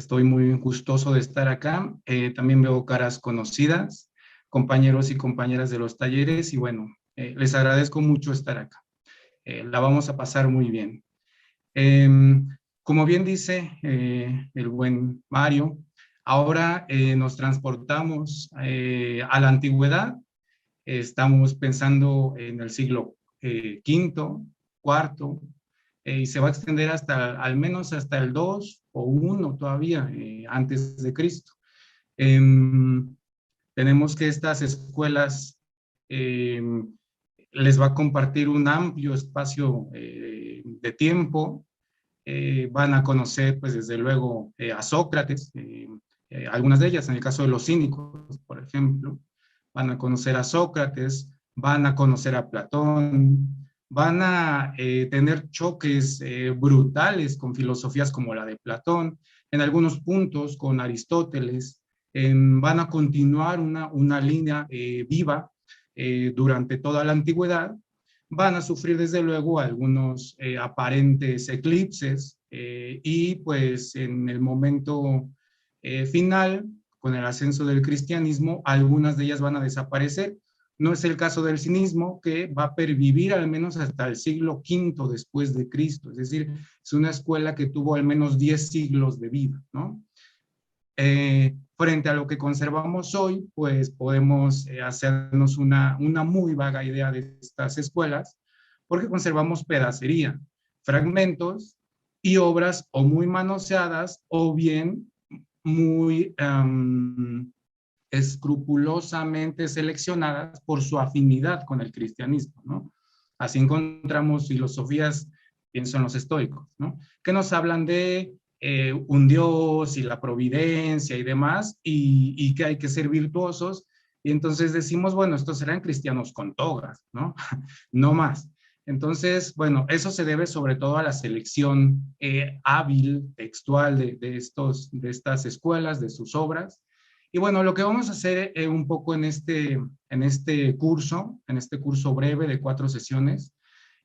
Estoy muy gustoso de estar acá. También veo caras conocidas, compañeros y compañeras de los talleres y bueno, les agradezco mucho estar acá. La vamos a pasar muy bien. Como bien dice el buen Mario, ahora nos transportamos a la antigüedad. Estamos pensando en el siglo quinto, cuarto, y se va a extender hasta, al menos hasta el 2 o 1 todavía, antes de Cristo. Tenemos que estas escuelas les va a compartir un amplio espacio de tiempo. Van a conocer, pues desde luego, a Sócrates, algunas de ellas, en el caso de los cínicos, por ejemplo, van a conocer a Sócrates, van a conocer a Platón, van a tener choques brutales con filosofías como la de Platón, en algunos puntos con Aristóteles, van a continuar una línea viva durante toda la antigüedad. Van a sufrir desde luego algunos aparentes eclipses y pues en el momento final, con el ascenso del cristianismo, algunas de ellas van a desaparecer. No es el caso del cinismo, que va a pervivir al menos hasta el siglo V después de Cristo, es decir, es una escuela que tuvo al menos 10 siglos de vida, ¿no? Frente a lo que conservamos hoy, pues podemos hacernos una muy vaga idea de estas escuelas, porque conservamos pedacería, fragmentos y obras o muy manoseadas o bien muy escrupulosamente seleccionadas por su afinidad con el cristianismo, ¿no? Así encontramos filosofías, pienso en los estoicos, ¿no? Que nos hablan de un Dios y la providencia y demás, y que hay que ser virtuosos, y entonces decimos, bueno, estos serán cristianos con togas, ¿no? No más. Entonces, bueno, eso se debe sobre todo a la selección hábil, textual de estas escuelas, de sus obras. Y bueno, lo que vamos a hacer un poco en este curso breve de 4 sesiones,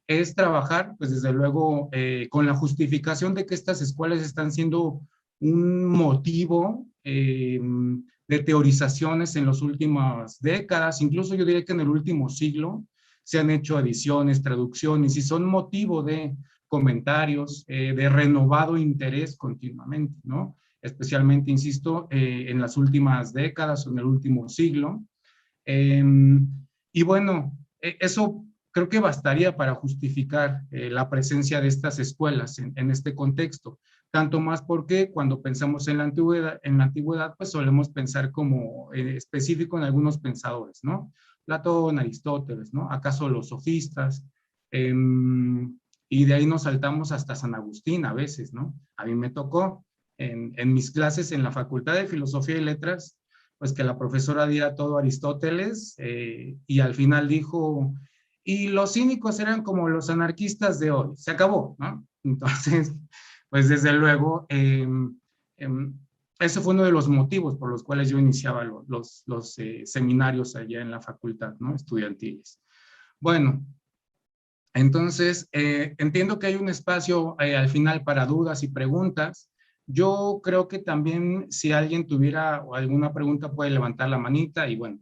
es trabajar, pues desde luego, con la justificación de que estas escuelas están siendo un motivo de teorizaciones en las últimas décadas, incluso yo diría que en el último siglo se han hecho ediciones, traducciones y son motivo de comentarios, de renovado interés continuamente, ¿no? Especialmente, insisto, en las últimas décadas o en el último siglo. Y bueno, eso creo que bastaría para justificar la presencia de estas escuelas en este contexto, tanto más porque cuando pensamos en la antigüedad pues solemos pensar como específico en algunos pensadores, ¿no? Platón, Aristóteles, ¿no? ¿Acaso los sofistas? Y de ahí nos saltamos hasta San Agustín a veces, ¿no? A mí me tocó en mis clases en la Facultad de Filosofía y Letras, pues que la profesora diera todo Aristóteles y al final dijo, y los cínicos eran como los anarquistas de hoy, se acabó, ¿no? Entonces, pues desde luego, ese fue uno de los motivos por los cuales yo iniciaba los seminarios allá en la facultad, ¿no? Estudiantiles. Bueno, entonces, entiendo que hay un espacio al final para dudas y preguntas. Yo creo que también si alguien tuviera alguna pregunta puede levantar la manita y bueno,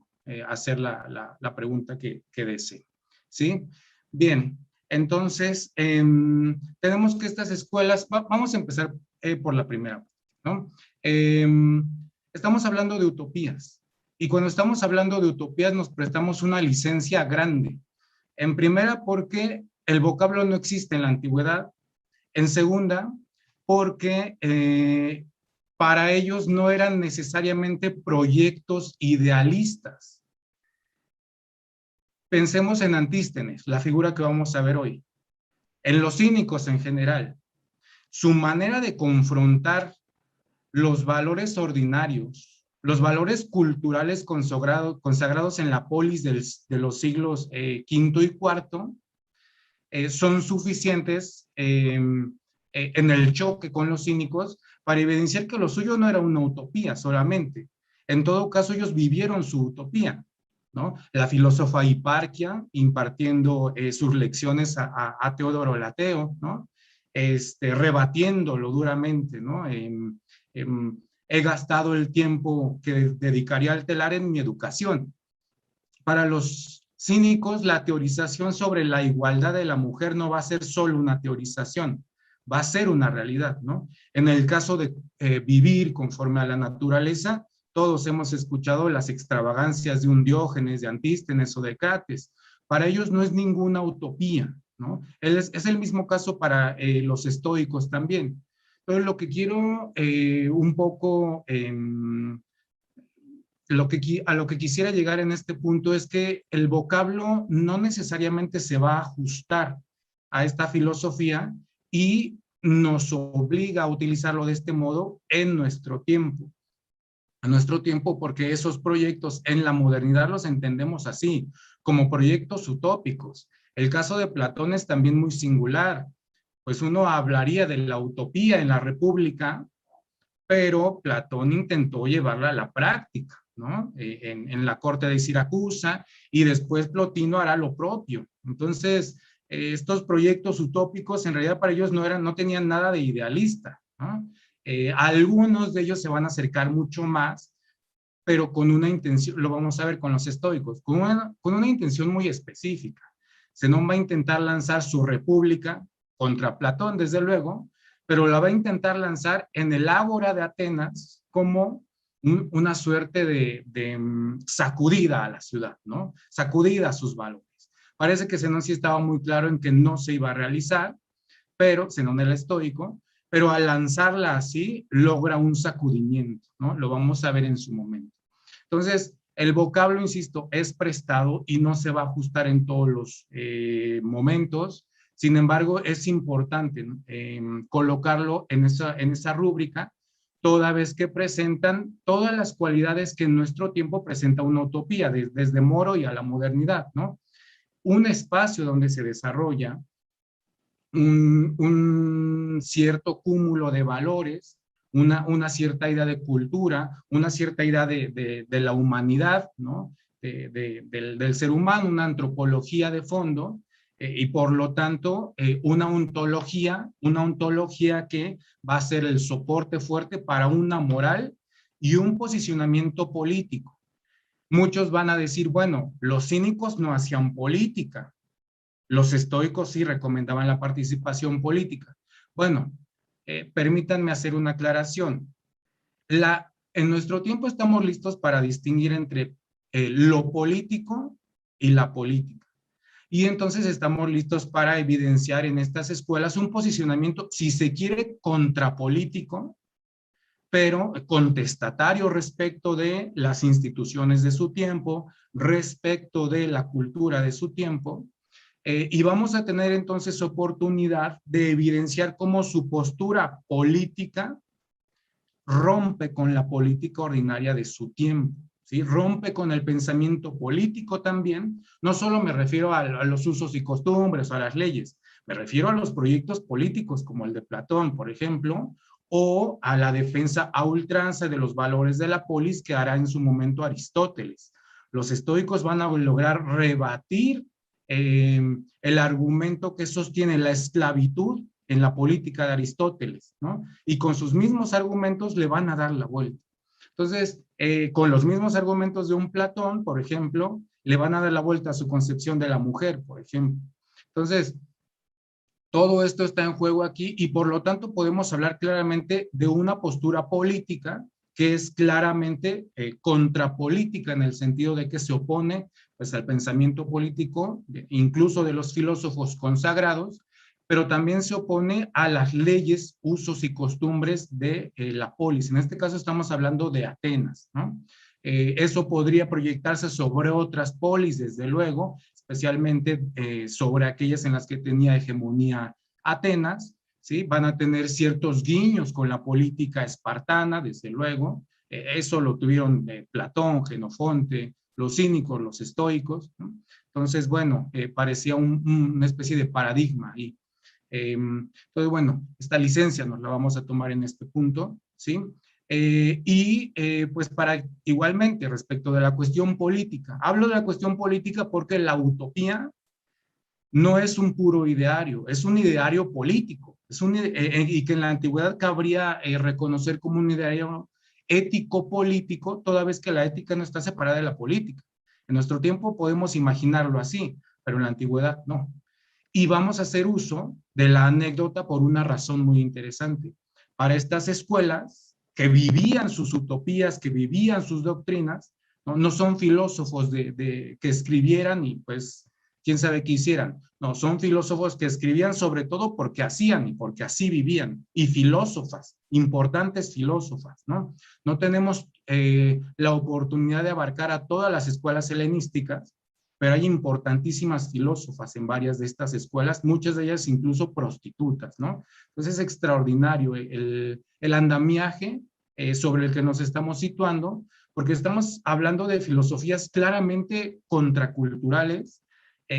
hacer la pregunta que desee. ¿Sí? Bien, entonces tenemos que estas escuelas, vamos a empezar por la primera, ¿no? Estamos hablando de utopías y cuando estamos hablando de utopías nos prestamos una licencia grande. En primera, porque el vocablo no existe en la antigüedad. En segunda, porque para ellos no eran necesariamente proyectos idealistas. Pensemos en Antístenes, la figura que vamos a ver hoy, en los cínicos en general. Su manera de confrontar los valores ordinarios, los valores culturales consagrados en la polis de los siglos V y IV, son suficientes en el choque con los cínicos para evidenciar que lo suyo no era una utopía solamente. En todo caso, ellos vivieron su utopía, ¿no? La filósofa Hiparquia impartiendo sus lecciones a Teodoro el Ateo, ¿no? Rebatiéndolo duramente, ¿no? he gastado el tiempo que dedicaría al telar en mi educación. Para los cínicos, la teorización sobre la igualdad de la mujer no va a ser solo una teorización, va a ser una realidad, ¿no? En el caso de vivir conforme a la naturaleza, todos hemos escuchado las extravagancias de un Diógenes, de Antístenes o de Crates. Para ellos no es ninguna utopía, ¿no? Es el mismo caso para los estoicos también. Entonces, lo que quiero un poco a lo que quisiera llegar en este punto es que el vocablo no necesariamente se va a ajustar a esta filosofía y nos obliga a utilizarlo de este modo en nuestro tiempo. A nuestro tiempo, porque esos proyectos en la modernidad los entendemos así, como proyectos utópicos. El caso de Platón es también muy singular, pues uno hablaría de la utopía en la República, pero Platón intentó llevarla a la práctica, ¿no? En la corte de Siracusa, y después Plotino hará lo propio. Entonces, estos proyectos utópicos en realidad para ellos no tenían nada de idealista, ¿no? Algunos de ellos se van a acercar mucho más, pero con una intención, lo vamos a ver con los estoicos, con una intención muy específica. Zenón va a intentar lanzar su república contra Platón, desde luego, pero la va a intentar lanzar en el ágora de Atenas como una suerte de sacudida a la ciudad, ¿no? Sacudida a sus valores. Parece que Zenón sí estaba muy claro en que no se iba a realizar, pero Zenón era estoico, pero al lanzarla así logra un sacudimiento, ¿no? Lo vamos a ver en su momento. Entonces, el vocablo, insisto, es prestado y no se va a ajustar en todos los momentos. Sin embargo, es importante, ¿no? Colocarlo en esa rúbrica, toda vez que presentan todas las cualidades que en nuestro tiempo presenta una utopía, desde Moro y a la modernidad, ¿no? Un espacio donde se desarrolla un cierto cúmulo de valores, una cierta idea de cultura, una cierta idea de la humanidad, ¿no? Del ser humano, una antropología de fondo, y por lo tanto una ontología que va a ser el soporte fuerte para una moral y un posicionamiento político. Muchos van a decir, bueno, los cínicos no hacían política, los estoicos sí recomendaban la participación política. Bueno, permítanme hacer una aclaración. En nuestro tiempo estamos listos para distinguir entre lo político y la política. Y entonces estamos listos para evidenciar en estas escuelas un posicionamiento, si se quiere, contrapolítico, pero contestatario respecto de las instituciones de su tiempo, respecto de la cultura de su tiempo, y vamos a tener entonces oportunidad de evidenciar cómo su postura política rompe con la política ordinaria de su tiempo, ¿sí? Rompe con el pensamiento político también. No solo me refiero a los usos y costumbres, a las leyes, me refiero a los proyectos políticos como el de Platón, por ejemplo, o a la defensa a ultranza de los valores de la polis que hará en su momento Aristóteles. Los estoicos van a lograr rebatir el argumento que sostiene la esclavitud en la política de Aristóteles, ¿no? Y con sus mismos argumentos le van a dar la vuelta. Entonces, con los mismos argumentos de un Platón, por ejemplo, le van a dar la vuelta a su concepción de la mujer, por ejemplo. Entonces, todo esto está en juego aquí y por lo tanto podemos hablar claramente de una postura política que es claramente contrapolítica en el sentido de que se opone pues, al pensamiento político, incluso de los filósofos consagrados, pero también se opone a las leyes, usos y costumbres de la polis. En este caso estamos hablando de Atenas, ¿no? Eso podría proyectarse sobre otras polis, desde luego, especialmente sobre aquellas en las que tenía hegemonía Atenas, ¿sí? Van a tener ciertos guiños con la política espartana, desde luego. Eso lo tuvieron Platón, Jenofonte, los cínicos, los estoicos, ¿no? Entonces, bueno, parecía una especie de paradigma ahí. Entonces, bueno, esta licencia nos la vamos a tomar en este punto, ¿sí? Pues para igualmente respecto de la cuestión política, hablo de la cuestión política porque la utopía no es un puro ideario, es un ideario político, y que en la antigüedad cabría reconocer como un ideario ético-político, toda vez que la ética no está separada de la política. En nuestro tiempo podemos imaginarlo así, pero en la antigüedad no. Y vamos a hacer uso de la anécdota por una razón muy interesante. Para estas escuelas que vivían sus utopías, que vivían sus doctrinas, no son filósofos que escribieran y pues quién sabe qué hicieran. No, son filósofos que escribían sobre todo porque hacían y porque así vivían. Y filósofas, importantes filósofas, ¿no? No tenemos la oportunidad de abarcar a todas las escuelas helenísticas, pero hay importantísimas filósofas en varias de estas escuelas, muchas de ellas incluso prostitutas, ¿no? Entonces es extraordinario el andamiaje sobre el que nos estamos situando, porque estamos hablando de filosofías claramente contraculturales,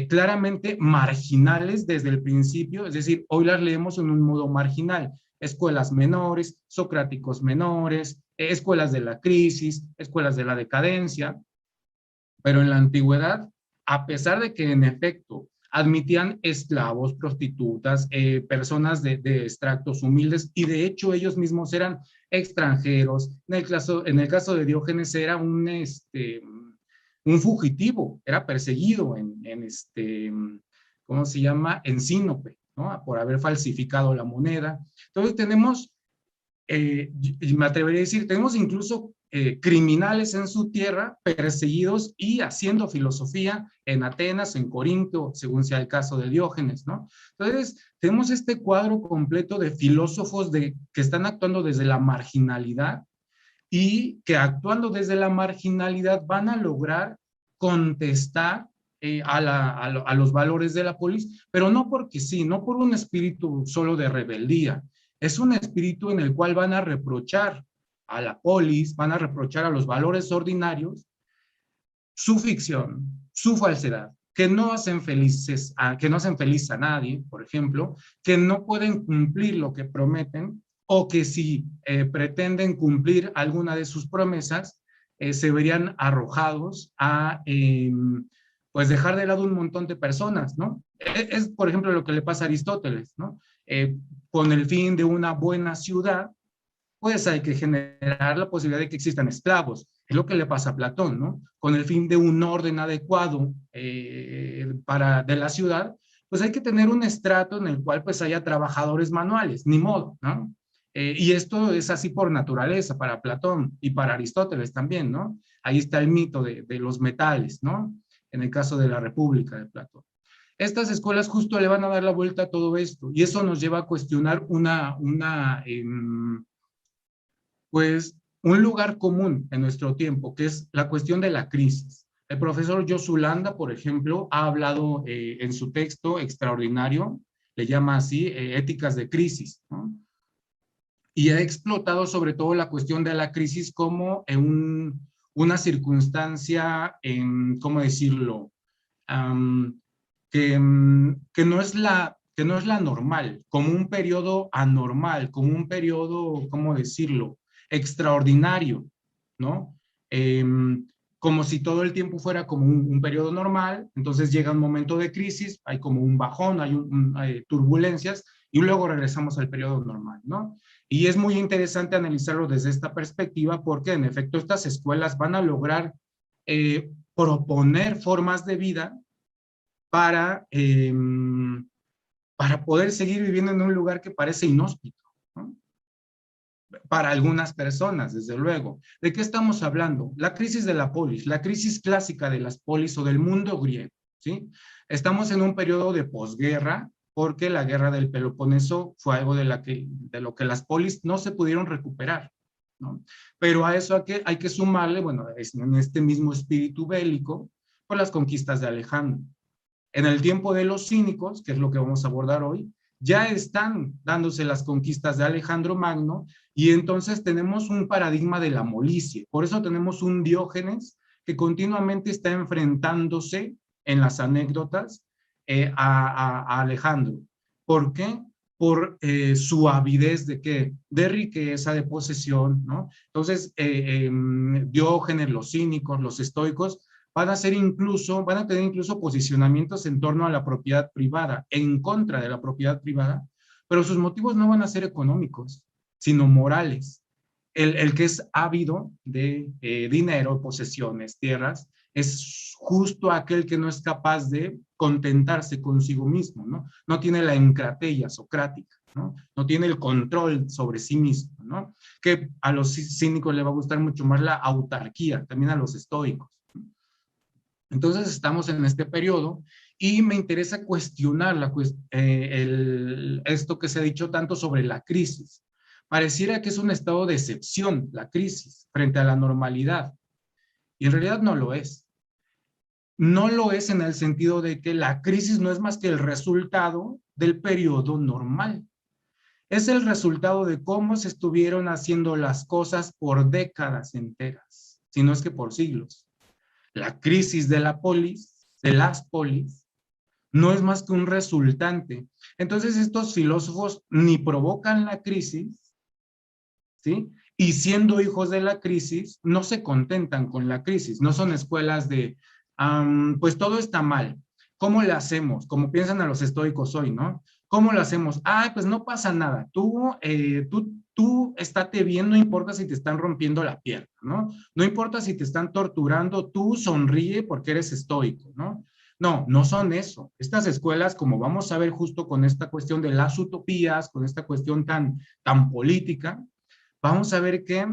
claramente marginales desde el principio, es decir, hoy las leemos en un modo marginal, escuelas menores, socráticos menores, escuelas de la crisis, escuelas de la decadencia, pero en la antigüedad, a pesar de que en efecto admitían esclavos, prostitutas, personas de extractos humildes, y de hecho ellos mismos eran extranjeros. En el caso de Diógenes era un fugitivo, era perseguido ¿cómo se llama? En Sinope, ¿no? Por haber falsificado la moneda. Entonces tenemos, y me atrevería a decir, tenemos incluso criminales en su tierra, perseguidos y haciendo filosofía en Atenas, en Corinto, según sea el caso de Diógenes, ¿no? Entonces, tenemos este cuadro completo de filósofos que están actuando desde la marginalidad y que actuando desde la marginalidad van a lograr contestar a los valores de la polis, pero no porque sí, no por un espíritu solo de rebeldía, es un espíritu en el cual van a reprochar a la polis, van a reprochar a los valores ordinarios su ficción, su falsedad, que no hacen feliz a nadie, por ejemplo, que no pueden cumplir lo que prometen, o que si pretenden cumplir alguna de sus promesas, se verían arrojados a pues dejar de lado un montón de personas, ¿no? Es, por ejemplo, lo que le pasa a Aristóteles, ¿no? Con el fin de una buena ciudad, pues hay que generar la posibilidad de que existan esclavos. Es lo que le pasa a Platón, ¿no? Con el fin de un orden adecuado de la ciudad, pues hay que tener un estrato en el cual pues haya trabajadores manuales, ni modo, ¿no? Y esto es así por naturaleza para Platón y para Aristóteles también, ¿no? Ahí está el mito de los metales, ¿no? En el caso de la República de Platón. Estas escuelas justo le van a dar la vuelta a todo esto y eso nos lleva a cuestionar pues un lugar común en nuestro tiempo, que es la cuestión de la crisis. El profesor Josulanda, por ejemplo, ha hablado en su texto extraordinario, le llama así, Éticas de Crisis, ¿no? Y ha explotado sobre todo la cuestión de la crisis como una circunstancia, ¿cómo decirlo? Um, que no es la normal, como un periodo anormal, como un periodo, ¿cómo decirlo? Extraordinario, ¿no? Eh, Como si todo el tiempo fuera como un periodo normal, entonces llega un momento de crisis, hay como un bajón, hay turbulencias, y luego regresamos al periodo normal, ¿no? Y es muy interesante analizarlo desde esta perspectiva porque en efecto estas escuelas van a lograr proponer formas de vida para, para poder seguir viviendo en un lugar que parece inhóspito, ¿no? Para algunas personas, desde luego. ¿De qué estamos hablando? La crisis de la polis, la crisis clásica de las polis o del mundo griego, ¿sí? Estamos en un periodo de posguerra, porque la guerra del Peloponeso fue algo de lo que las polis no se pudieron recuperar, ¿no? Pero a eso hay que sumarle, bueno, en este mismo espíritu bélico, por las conquistas de Alejandro. En el tiempo de los cínicos, que es lo que vamos a abordar hoy, ya están dándose las conquistas de Alejandro Magno y entonces tenemos un paradigma de la molicie. Por eso tenemos un Diógenes que continuamente está enfrentándose en las anécdotas a Alejandro. ¿Por qué? Por su avidez de qué? De riqueza, de posesión, ¿no? Entonces, Diógenes, los cínicos, los estoicos, van a tener incluso posicionamientos en torno a la propiedad privada, en contra de la propiedad privada, pero sus motivos no van a ser económicos, sino morales. El que es ávido de dinero, posesiones, tierras, es justo aquel que no es capaz de contentarse consigo mismo, ¿no? No tiene la encratella socrática, ¿no? No tiene el control sobre sí mismo, ¿no? Que a los cínicos les va a gustar mucho más la autarquía, también a los estoicos. Entonces estamos en este periodo y me interesa cuestionar esto que se ha dicho tanto sobre la crisis. Pareciera que es un estado de excepción, la crisis, frente a la normalidad. Y en realidad no lo es. No lo es en el sentido de que la crisis no es más que el resultado del periodo normal. Es el resultado de cómo se estuvieron haciendo las cosas por décadas enteras, si no es que por siglos. La crisis de las polis, no es más que un resultante. Entonces estos filósofos ni provocan la crisis, ¿sí? Y siendo hijos de la crisis, no se contentan con la crisis, no son escuelas de, pues todo está mal, ¿cómo le hacemos? Como piensan a los estoicos hoy, ¿no? ¿Cómo lo hacemos? Ah, pues no pasa nada, tú estate bien, no importa si te están rompiendo la pierna, ¿no? No importa si te están torturando, tú sonríe porque eres estoico, ¿no? No, no son eso. Estas escuelas, como vamos a ver justo con esta cuestión de las utopías, con esta cuestión tan política, vamos a ver que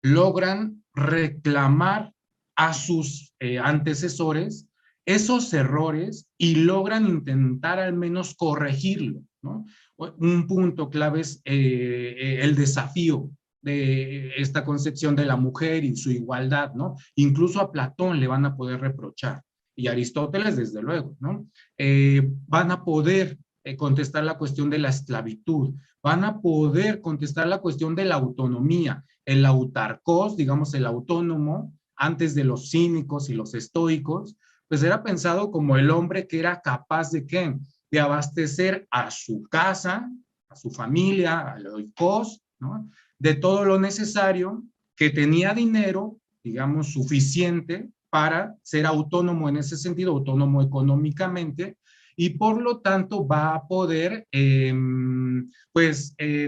logran reclamar a sus antecesores esos errores y logran intentar al menos corregirlo, ¿no? Un punto clave es el desafío de esta concepción de la mujer y su igualdad, ¿no? Incluso a Platón le van a poder reprochar, y a Aristóteles desde luego, ¿no? Van a poder contestar la cuestión de la esclavitud, van a poder contestar la cuestión de la autonomía, el autarcos, digamos el autónomo, antes de los cínicos y los estoicos, pues era pensado como el hombre que era capaz de ¿qué? De abastecer a su casa, a su familia, al oikos, ¿no? De todo lo necesario, que tenía dinero, digamos, suficiente para ser autónomo en ese sentido, autónomo económicamente, y por lo tanto va a poder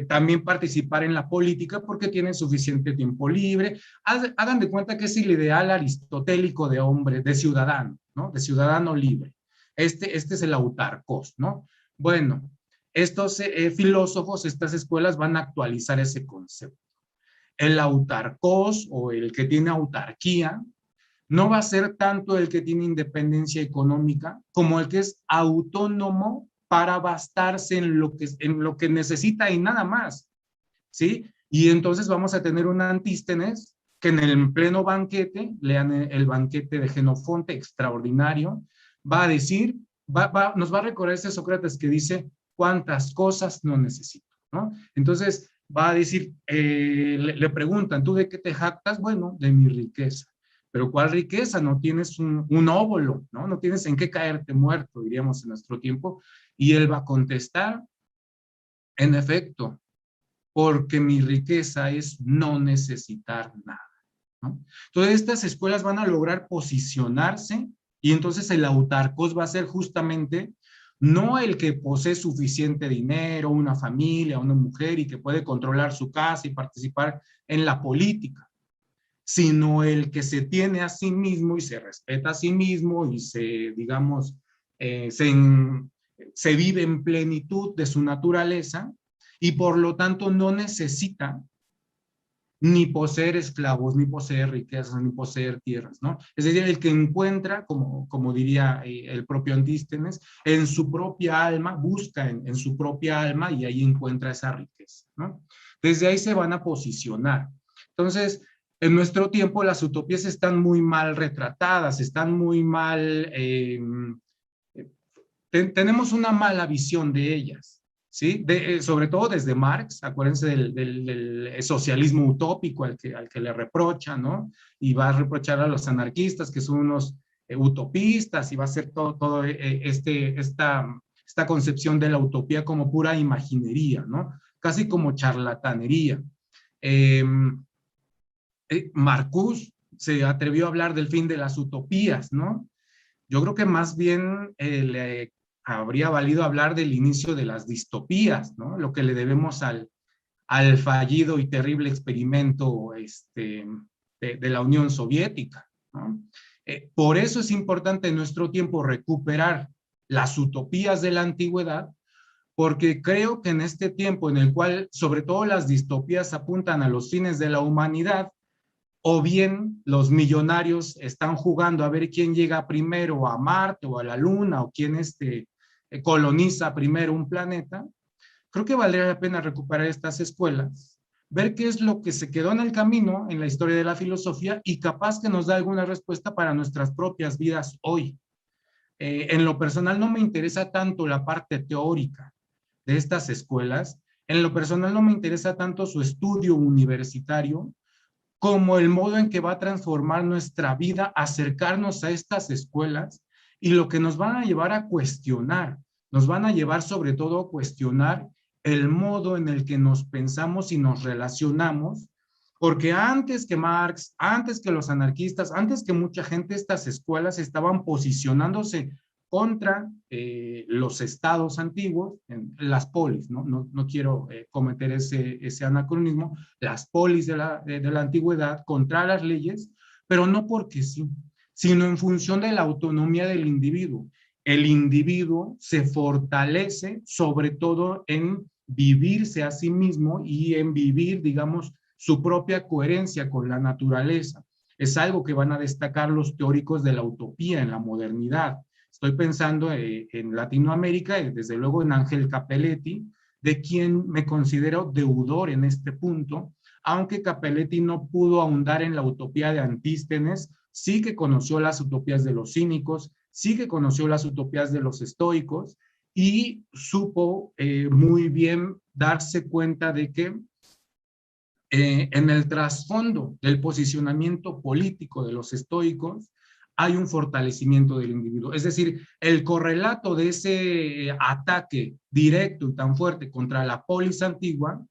también participar en la política porque tienen suficiente tiempo libre. Hagan de cuenta que es el ideal aristotélico de hombre, de ciudadano, ¿no? De ciudadano libre. Este es el autarcos, ¿no? Bueno, estos filósofos, estas escuelas van a actualizar ese concepto. El autarcos o el que tiene autarquía no va a ser tanto el que tiene independencia económica como el que es autónomo para bastarse en lo que necesita y nada más, ¿sí? Y entonces vamos a tener un Antístenes que en el pleno banquete, lean el banquete de Genofonte, extraordinario, va a decir, nos va a recordar este Sócrates que dice, ¿cuántas cosas no necesito? ¿No? Entonces va a decir, le preguntan, ¿tú de qué te jactas? Bueno, de mi riqueza. Pero ¿cuál riqueza? No tienes un óvulo, ¿no? No tienes en qué caerte muerto, diríamos en nuestro tiempo. Y él va a contestar, en efecto, porque mi riqueza es no necesitar nada, ¿no? Entonces estas escuelas van a lograr posicionarse y entonces el autarcos va a ser justamente no el que posee suficiente dinero, una familia, una mujer y que puede controlar su casa y participar en la política, sino el que se tiene a sí mismo y se respeta a sí mismo y digamos, se vive en plenitud de su naturaleza y por lo tanto no necesita ni poseer esclavos, ni poseer riquezas, ni poseer tierras, ¿no? Es decir, el que encuentra, como diría el propio Antístenes, en su propia alma, busca en su propia alma y ahí encuentra esa riqueza, ¿no? Desde ahí se van a posicionar. Entonces, en nuestro tiempo las utopías están muy mal retratadas, están muy mal, tenemos una mala visión de ellas, ¿sí? Sobre todo desde Marx, acuérdense del socialismo utópico al que le reprocha, ¿no? Y va a reprochar a los anarquistas que son unos utopistas y va a ser todo esta concepción de la utopía como pura imaginería, ¿no? Casi como charlatanería. Marcuse se atrevió a hablar del fin de las utopías, ¿no? Yo creo que más bien le habría valido hablar del inicio de las distopías, ¿no? Lo que le debemos al fallido y terrible experimento de la Unión Soviética, ¿no? Por eso es importante en nuestro tiempo recuperar las utopías de la antigüedad, porque creo que en este tiempo en el cual sobre todo las distopías apuntan a los fines de la humanidad, o bien los millonarios están jugando a ver quién llega primero a Marte o a la Luna, o quién coloniza primero un planeta. Creo que valdría la pena recuperar estas escuelas, ver qué es lo que se quedó en el camino en la historia de la filosofía y capaz que nos da alguna respuesta para nuestras propias vidas hoy. En lo personal no me interesa tanto la parte teórica de estas escuelas, en lo personal no me interesa tanto su estudio universitario, como el modo en que va a transformar nuestra vida, acercarnos a estas escuelas y lo que nos van a llevar a cuestionar, nos van a llevar sobre todo a cuestionar el modo en el que nos pensamos y nos relacionamos, porque antes que Marx, antes que los anarquistas, antes que mucha gente, estas escuelas estaban posicionándose contra los estados antiguos, las polis, no quiero cometer ese anacronismo, las polis de la antigüedad contra las leyes, pero no porque sí, sino en función de la autonomía del individuo. El individuo se fortalece sobre todo en vivirse a sí mismo y en vivir, digamos, su propia coherencia con la naturaleza. Es algo que van a destacar los teóricos de la utopía en la modernidad. Estoy pensando en Latinoamérica, desde luego en Ángel Capelletti, de quien me considero deudor en este punto, aunque Capelletti no pudo ahondar en la utopía de Antístenes, sí que conoció las utopías de los cínicos, sí que conoció las utopías de los estoicos y supo muy bien darse cuenta de que en el trasfondo del posicionamiento político de los estoicos hay un fortalecimiento del individuo. Es decir, el correlato de ese ataque directo y tan fuerte contra la polis antigua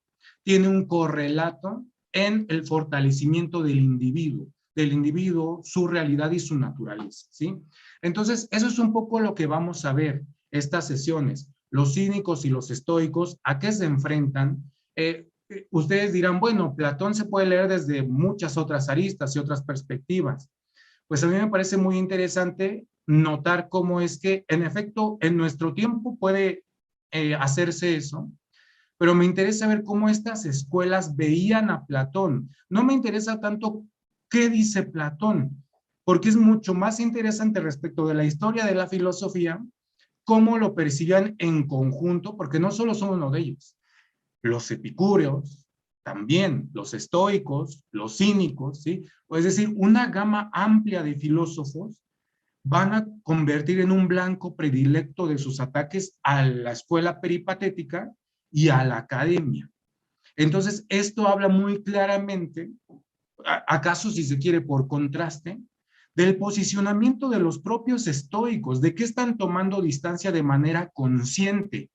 tiene un correlato en el fortalecimiento del individuo, su realidad y su naturaleza, ¿sí? Entonces, eso es un poco lo que vamos a ver estas sesiones. Los cínicos y los estoicos, ¿a qué se enfrentan? Ustedes dirán, bueno, Platón se puede leer desde muchas otras aristas y otras perspectivas. Pues a mí me parece muy interesante notar cómo es que, en efecto, en nuestro tiempo puede hacerse eso, pero me interesa ver cómo estas escuelas veían a Platón. No me interesa tanto qué dice Platón, porque es mucho más interesante respecto de la historia de la filosofía, cómo lo percibían en conjunto, porque no solo son uno de ellos. Los epicúreos, también los estoicos, los cínicos, ¿sí? Es decir, una gama amplia de filósofos van a convertir en un blanco predilecto de sus ataques a la escuela peripatética y a la academia. Entonces, esto habla muy claramente, acaso si se quiere por contraste, del posicionamiento de los propios estoicos, de que están tomando distancia de manera consciente,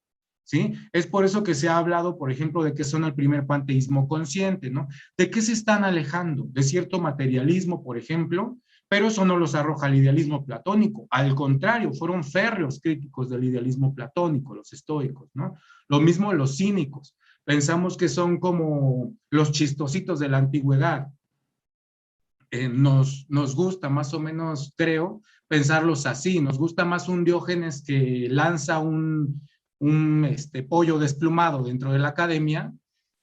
¿sí? Es por eso que se ha hablado, por ejemplo, de que son el primer panteísmo consciente, ¿no? ¿De qué se están alejando? De cierto materialismo, por ejemplo, pero eso no los arroja al idealismo platónico. Al contrario, fueron férreos críticos del idealismo platónico, los estoicos, ¿no? Lo mismo los cínicos. Pensamos que son como los chistositos de la antigüedad. Nos gusta más o menos, creo, pensarlos así. Nos gusta más un Diógenes que lanza un pollo desplumado dentro de la academia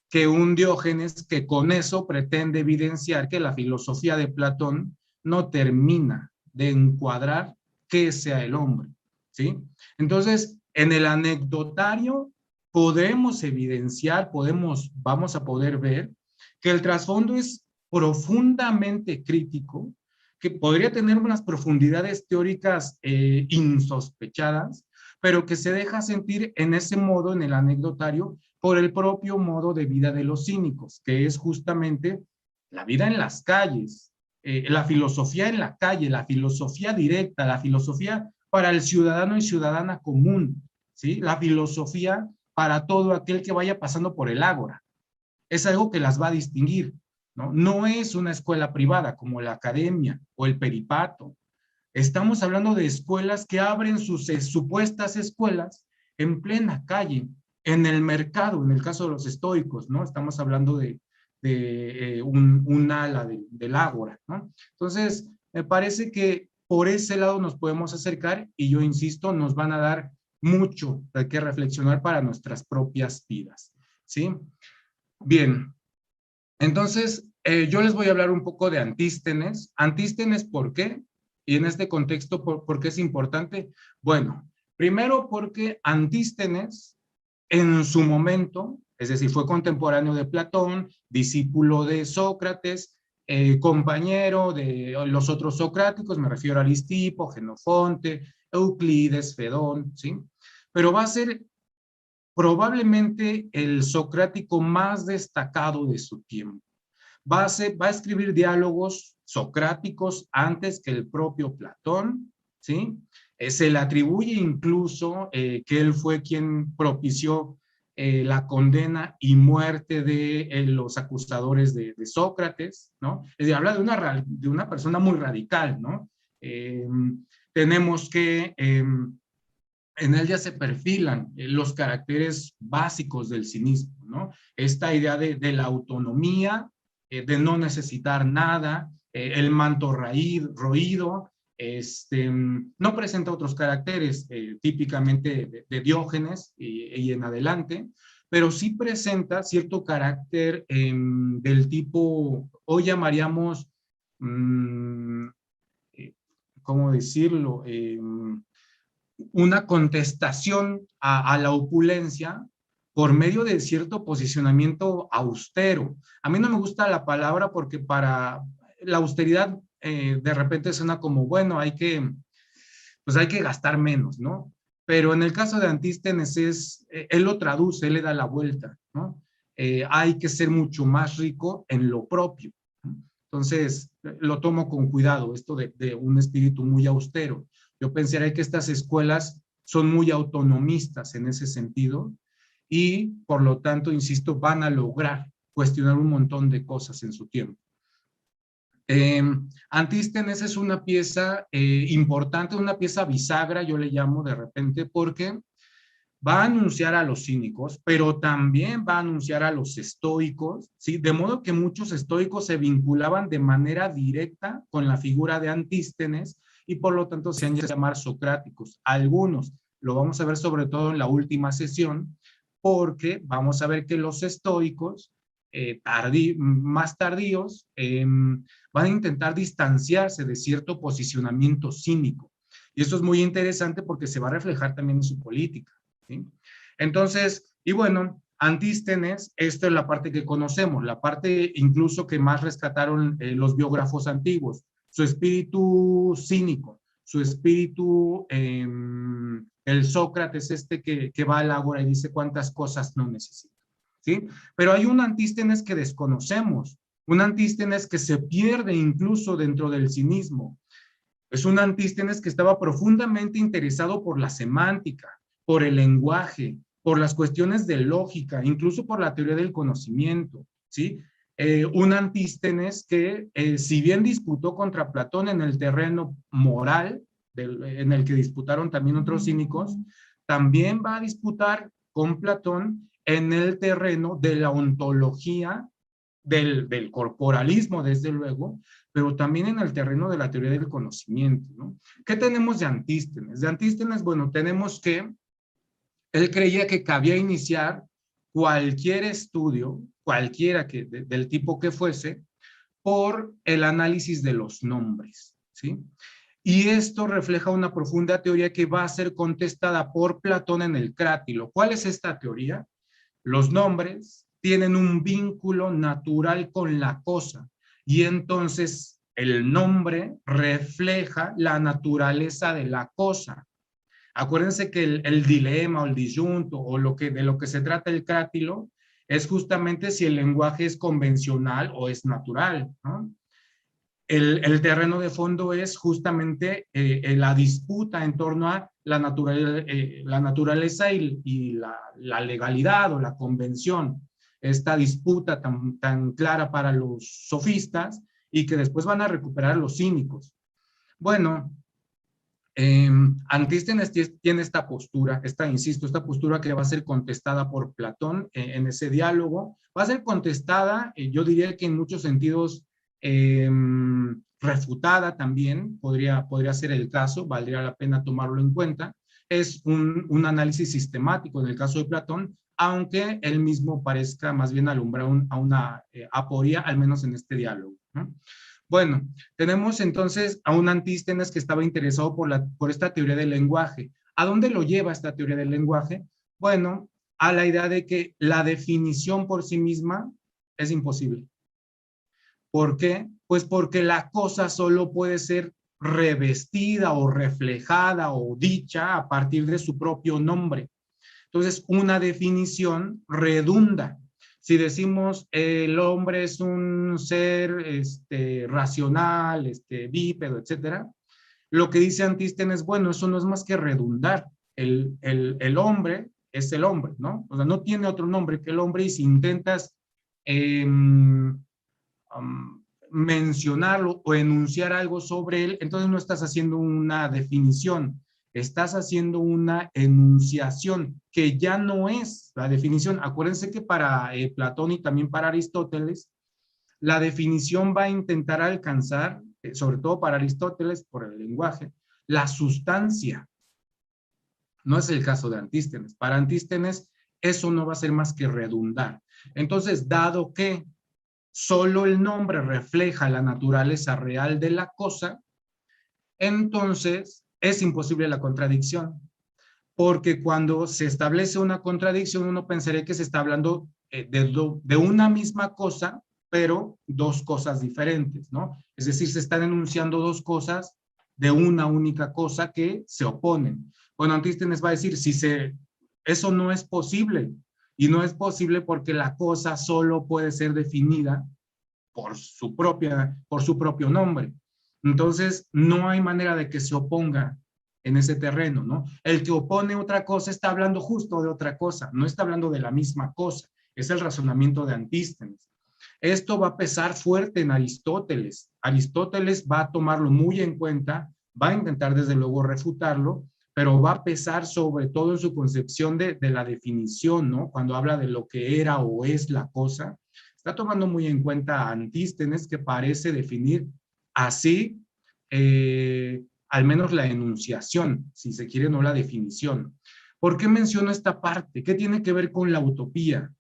que un Diógenes que con eso pretende evidenciar que la filosofía de Platón no termina de encuadrar qué sea el hombre, ¿sí? Entonces, en el anecdotario podemos evidenciar, vamos a poder ver que el trasfondo es profundamente crítico, que podría tener unas profundidades teóricas insospechadas, pero que se deja sentir en ese modo, en el anecdotario, por el propio modo de vida de los cínicos, que es justamente la vida en las calles, la filosofía en la calle, la filosofía directa, la filosofía para el ciudadano y ciudadana común, ¿sí? La filosofía para todo aquel que vaya pasando por el ágora. Es algo que las va a distinguir. ¿no? No es una escuela privada como la academia o el peripato. Estamos hablando de escuelas que abren sus supuestas escuelas en plena calle, en el mercado, en el caso de los estoicos, ¿no? Estamos hablando de un ala del ágora, ¿no? Entonces, me parece que por ese lado nos podemos acercar y yo insisto, nos van a dar mucho de qué reflexionar para nuestras propias vidas, ¿sí? Bien, entonces yo les voy a hablar un poco de Antístenes. Antístenes, ¿por qué? Y en este contexto, ¿por qué es importante? Bueno, primero porque Antístenes en su momento, es decir, fue contemporáneo de Platón, discípulo de Sócrates, compañero de los otros socráticos, me refiero a Aristipo, Jenofonte, Euclides, Fedón, ¿sí? Pero va a ser probablemente el socrático más destacado de su tiempo. Va a escribir diálogos socráticos antes que el propio Platón, ¿sí? Se le atribuye incluso que él fue quien propició la condena y muerte de los acusadores de Sócrates, ¿no? Es decir, habla de una persona muy radical, ¿no? Tenemos que en él ya se perfilan los caracteres básicos del cinismo, ¿no? Esta idea de la autonomía, de no necesitar nada, el manto roído, no presenta otros caracteres típicamente de Diógenes y en adelante, pero sí presenta cierto carácter del tipo, hoy llamaríamos, mm, ¿cómo decirlo? Una contestación a la opulencia por medio de cierto posicionamiento austero. A mí no me gusta la palabra porque para la austeridad de repente suena como, bueno, pues hay que gastar menos, ¿no? Pero en el caso de Antístenes él lo traduce, él le da la vuelta, ¿no? Hay que ser mucho más rico en lo propio, ¿no? Entonces, lo tomo con cuidado, esto de un espíritu muy austero. Yo pensaría que estas escuelas son muy autonomistas en ese sentido y, por lo tanto, insisto, van a lograr cuestionar un montón de cosas en su tiempo. Antístenes es una pieza importante, una pieza bisagra, yo le llamo de repente, porque va a anunciar a los cínicos, pero también va a anunciar a los estoicos, ¿sí? De modo que muchos estoicos se vinculaban de manera directa con la figura de Antístenes y por lo tanto se han llamado socráticos. Algunos, lo vamos a ver sobre todo en la última sesión, porque vamos a ver que los estoicos, más tardíos, van a intentar distanciarse de cierto posicionamiento cínico. Y esto es muy interesante porque se va a reflejar también en su política, ¿sí? Entonces, y bueno, Antístenes, esta es la parte que conocemos, la parte incluso que más rescataron los biógrafos antiguos, su espíritu cínico, su espíritu, el Sócrates que va al ágora y dice cuántas cosas no necesita, ¿sí? Pero hay un Antístenes que desconocemos, un Antístenes que se pierde incluso dentro del cinismo. Es un Antístenes que estaba profundamente interesado por la semántica, por el lenguaje, por las cuestiones de lógica, incluso por la teoría del conocimiento, ¿sí? Un Antístenes que, si bien disputó contra Platón en el terreno moral, en el que disputaron también otros cínicos, también va a disputar con Platón en el terreno de la ontología, del corporalismo, desde luego, pero también en el terreno de la teoría del conocimiento, ¿no? ¿Qué tenemos de Antístenes? De Antístenes, bueno, tenemos que él creía que cabía iniciar cualquier estudio, cualquiera del tipo que fuese, por el análisis de los nombres, ¿sí? Y esto refleja una profunda teoría que va a ser contestada por Platón en el Crátilo. ¿Cuál es esta teoría? Los nombres tienen un vínculo natural con la cosa y entonces el nombre refleja la naturaleza de la cosa. Acuérdense que el dilema o el disyunto o de lo que se trata el crátilo es justamente si el lenguaje es convencional o es natural, ¿no? El terreno de fondo es justamente la disputa en torno a la naturaleza y la legalidad o la convención. esta disputa tan clara para los sofistas y que después van a recuperar los cínicos. Bueno, Antístenes tiene esta postura, esta postura que va a ser contestada por Platón en ese diálogo. Va a ser contestada, yo diría que en muchos sentidos refutada también, podría ser el caso, valdría la pena tomarlo en cuenta. Es un análisis sistemático en el caso de Platón, aunque él mismo parezca más bien alumbrar a una aporía, al menos en este diálogo, ¿no? Bueno, tenemos entonces a un Antístenes que estaba interesado por esta teoría del lenguaje. ¿A dónde lo lleva esta teoría del lenguaje? Bueno, a la idea de que la definición por sí misma es imposible. ¿Por qué? Pues porque la cosa solo puede ser revestida o reflejada o dicha a partir de su propio nombre. Entonces, una definición redunda. Si decimos el hombre es un ser racional, bípedo, etcétera, lo que dice Antístenes, bueno, eso no es más que redundar. El hombre es el hombre, ¿no? O sea, no tiene otro nombre que el hombre, y si intentas mencionarlo o enunciar algo sobre él, entonces no estás haciendo una definición, estás haciendo una enunciación que ya no es la definición. Acuérdense que para Platón y también para Aristóteles, la definición va a intentar alcanzar, sobre todo para Aristóteles, por el lenguaje, la sustancia. No es el caso de Antístenes. Para Antístenes, eso no va a ser más que redundar. Entonces, dado que solo el nombre refleja la naturaleza real de la cosa, entonces es imposible la contradicción, porque cuando se establece una contradicción uno pensaría que se está hablando de una misma cosa, pero dos cosas diferentes, ¿no? Es decir, se están enunciando dos cosas de una única cosa que se oponen. Bueno, Antístenes va a decir, eso no es posible, y no es posible porque la cosa solo puede ser definida por su propio nombre. Entonces, no hay manera de que se oponga en ese terreno, ¿no? El que opone otra cosa está hablando justo de otra cosa, no está hablando de la misma cosa. Es el razonamiento de Antístenes. Esto va a pesar fuerte en Aristóteles. Aristóteles va a tomarlo muy en cuenta, va a intentar desde luego refutarlo, pero va a pesar sobre todo en su concepción de la definición, ¿no? Cuando habla de lo que era o es la cosa, está tomando muy en cuenta a Antístenes, que parece definir así, al menos la enunciación, si se quiere, no la definición. ¿Por qué menciono esta parte? ¿Qué tiene que ver con la utopía?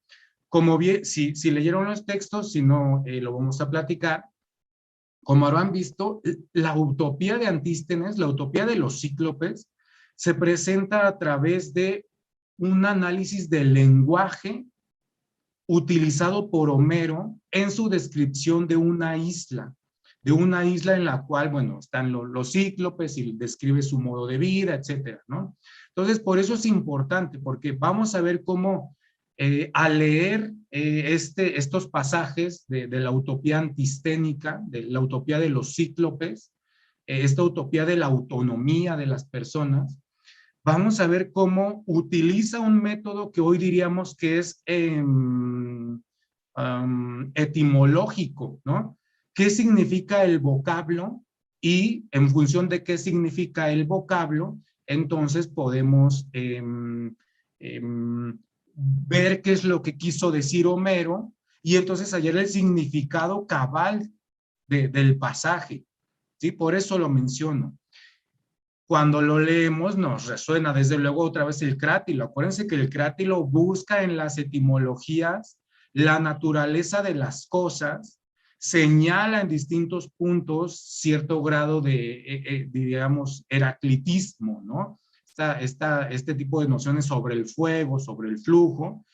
Como bien, si leyeron los textos, si no, lo vamos a platicar. Como habrán visto, la utopía de Antístenes, la utopía de los cíclopes, se presenta a través de un análisis del lenguaje utilizado por Homero en su descripción de una isla en la cual, bueno, están los cíclopes y describe su modo de vida, etcétera, ¿no? Entonces, por eso es importante, porque vamos a ver cómo al leer estos pasajes de la utopía antisténica, de la utopía de los cíclopes, esta utopía de la autonomía de las personas, vamos a ver cómo utiliza un método que hoy diríamos que es etimológico, ¿no? ¿Qué significa el vocablo? Y en función de qué significa el vocablo, entonces podemos ver qué es lo que quiso decir Homero y entonces hallar el significado cabal del pasaje, ¿sí? Por eso lo menciono. Cuando lo leemos nos resuena desde luego otra vez el crátilo. Acuérdense que el crátilo busca en las etimologías la naturaleza de las cosas, señala en distintos puntos cierto grado de, diríamos, heraclitismo, ¿no? Este tipo de nociones sobre el fuego, sobre el flujo,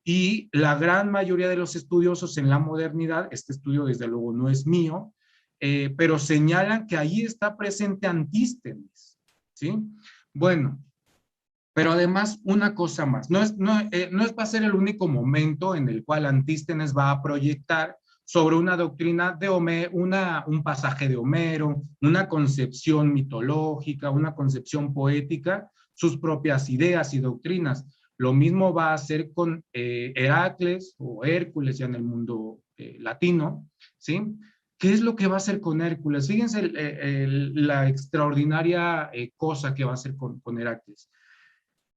y la gran mayoría de los estudiosos en la modernidad, este estudio desde luego no es mío, pero señalan que ahí está presente Antístenes, ¿sí? Bueno, pero además una cosa más, no es para ser el único momento en el cual Antístenes va a proyectar sobre una doctrina de Homero, un pasaje de Homero, una concepción mitológica, una concepción poética, sus propias ideas y doctrinas. Lo mismo va a hacer con Heracles o Hércules ya en el mundo latino, ¿sí? ¿Qué es lo que va a hacer con Hércules? Fíjense la extraordinaria cosa que va a hacer con Heracles.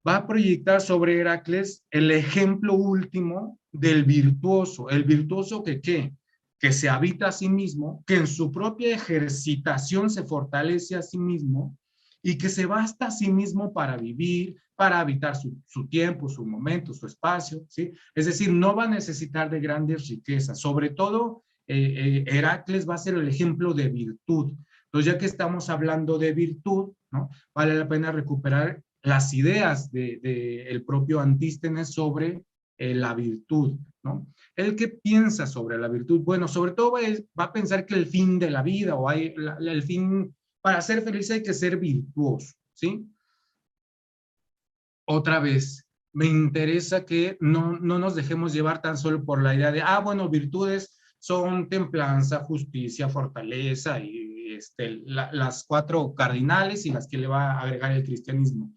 Va a proyectar sobre Heracles el ejemplo último del virtuoso. El virtuoso que, ¿qué? Que se habita a sí mismo, que en su propia ejercitación se fortalece a sí mismo y que se basta a sí mismo para vivir, para habitar su tiempo, su momento, su espacio, ¿sí? Es decir, no va a necesitar de grandes riquezas. Sobre todo, Heracles va a ser el ejemplo de virtud. Entonces, ya que estamos hablando de virtud, ¿no? Vale la pena recuperar las ideas el propio Antístenes sobre la virtud, ¿no? ¿El qué piensa sobre la virtud? Bueno, sobre todo va a pensar que el fin de la vida o el fin, para ser feliz hay que ser virtuoso, ¿sí? Otra vez, me interesa que no nos dejemos llevar tan solo por la idea de, bueno, virtudes son templanza, justicia, fortaleza y las cuatro cardinales y las que le va a agregar el cristianismo.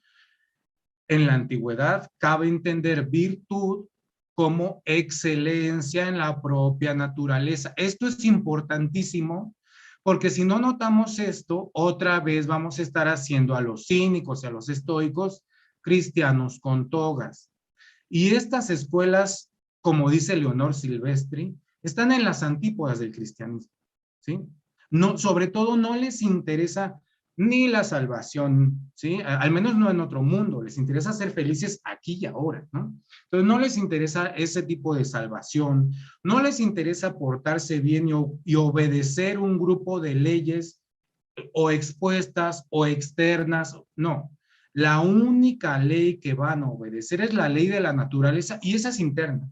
En la antigüedad cabe entender virtud como excelencia en la propia naturaleza. Esto es importantísimo porque si no notamos esto, otra vez vamos a estar haciendo a los cínicos y a los estoicos cristianos con togas. Y estas escuelas, como dice Leonor Silvestri, están en las antípodas del cristianismo, ¿sí? No, sobre todo no les interesa ni la salvación, ¿sí? Al menos no en otro mundo, les interesa ser felices aquí y ahora, ¿no? Entonces no les interesa ese tipo de salvación, no les interesa portarse bien y obedecer un grupo de leyes o expuestas o externas, no. La única ley que van a obedecer es la ley de la naturaleza y esa es interna.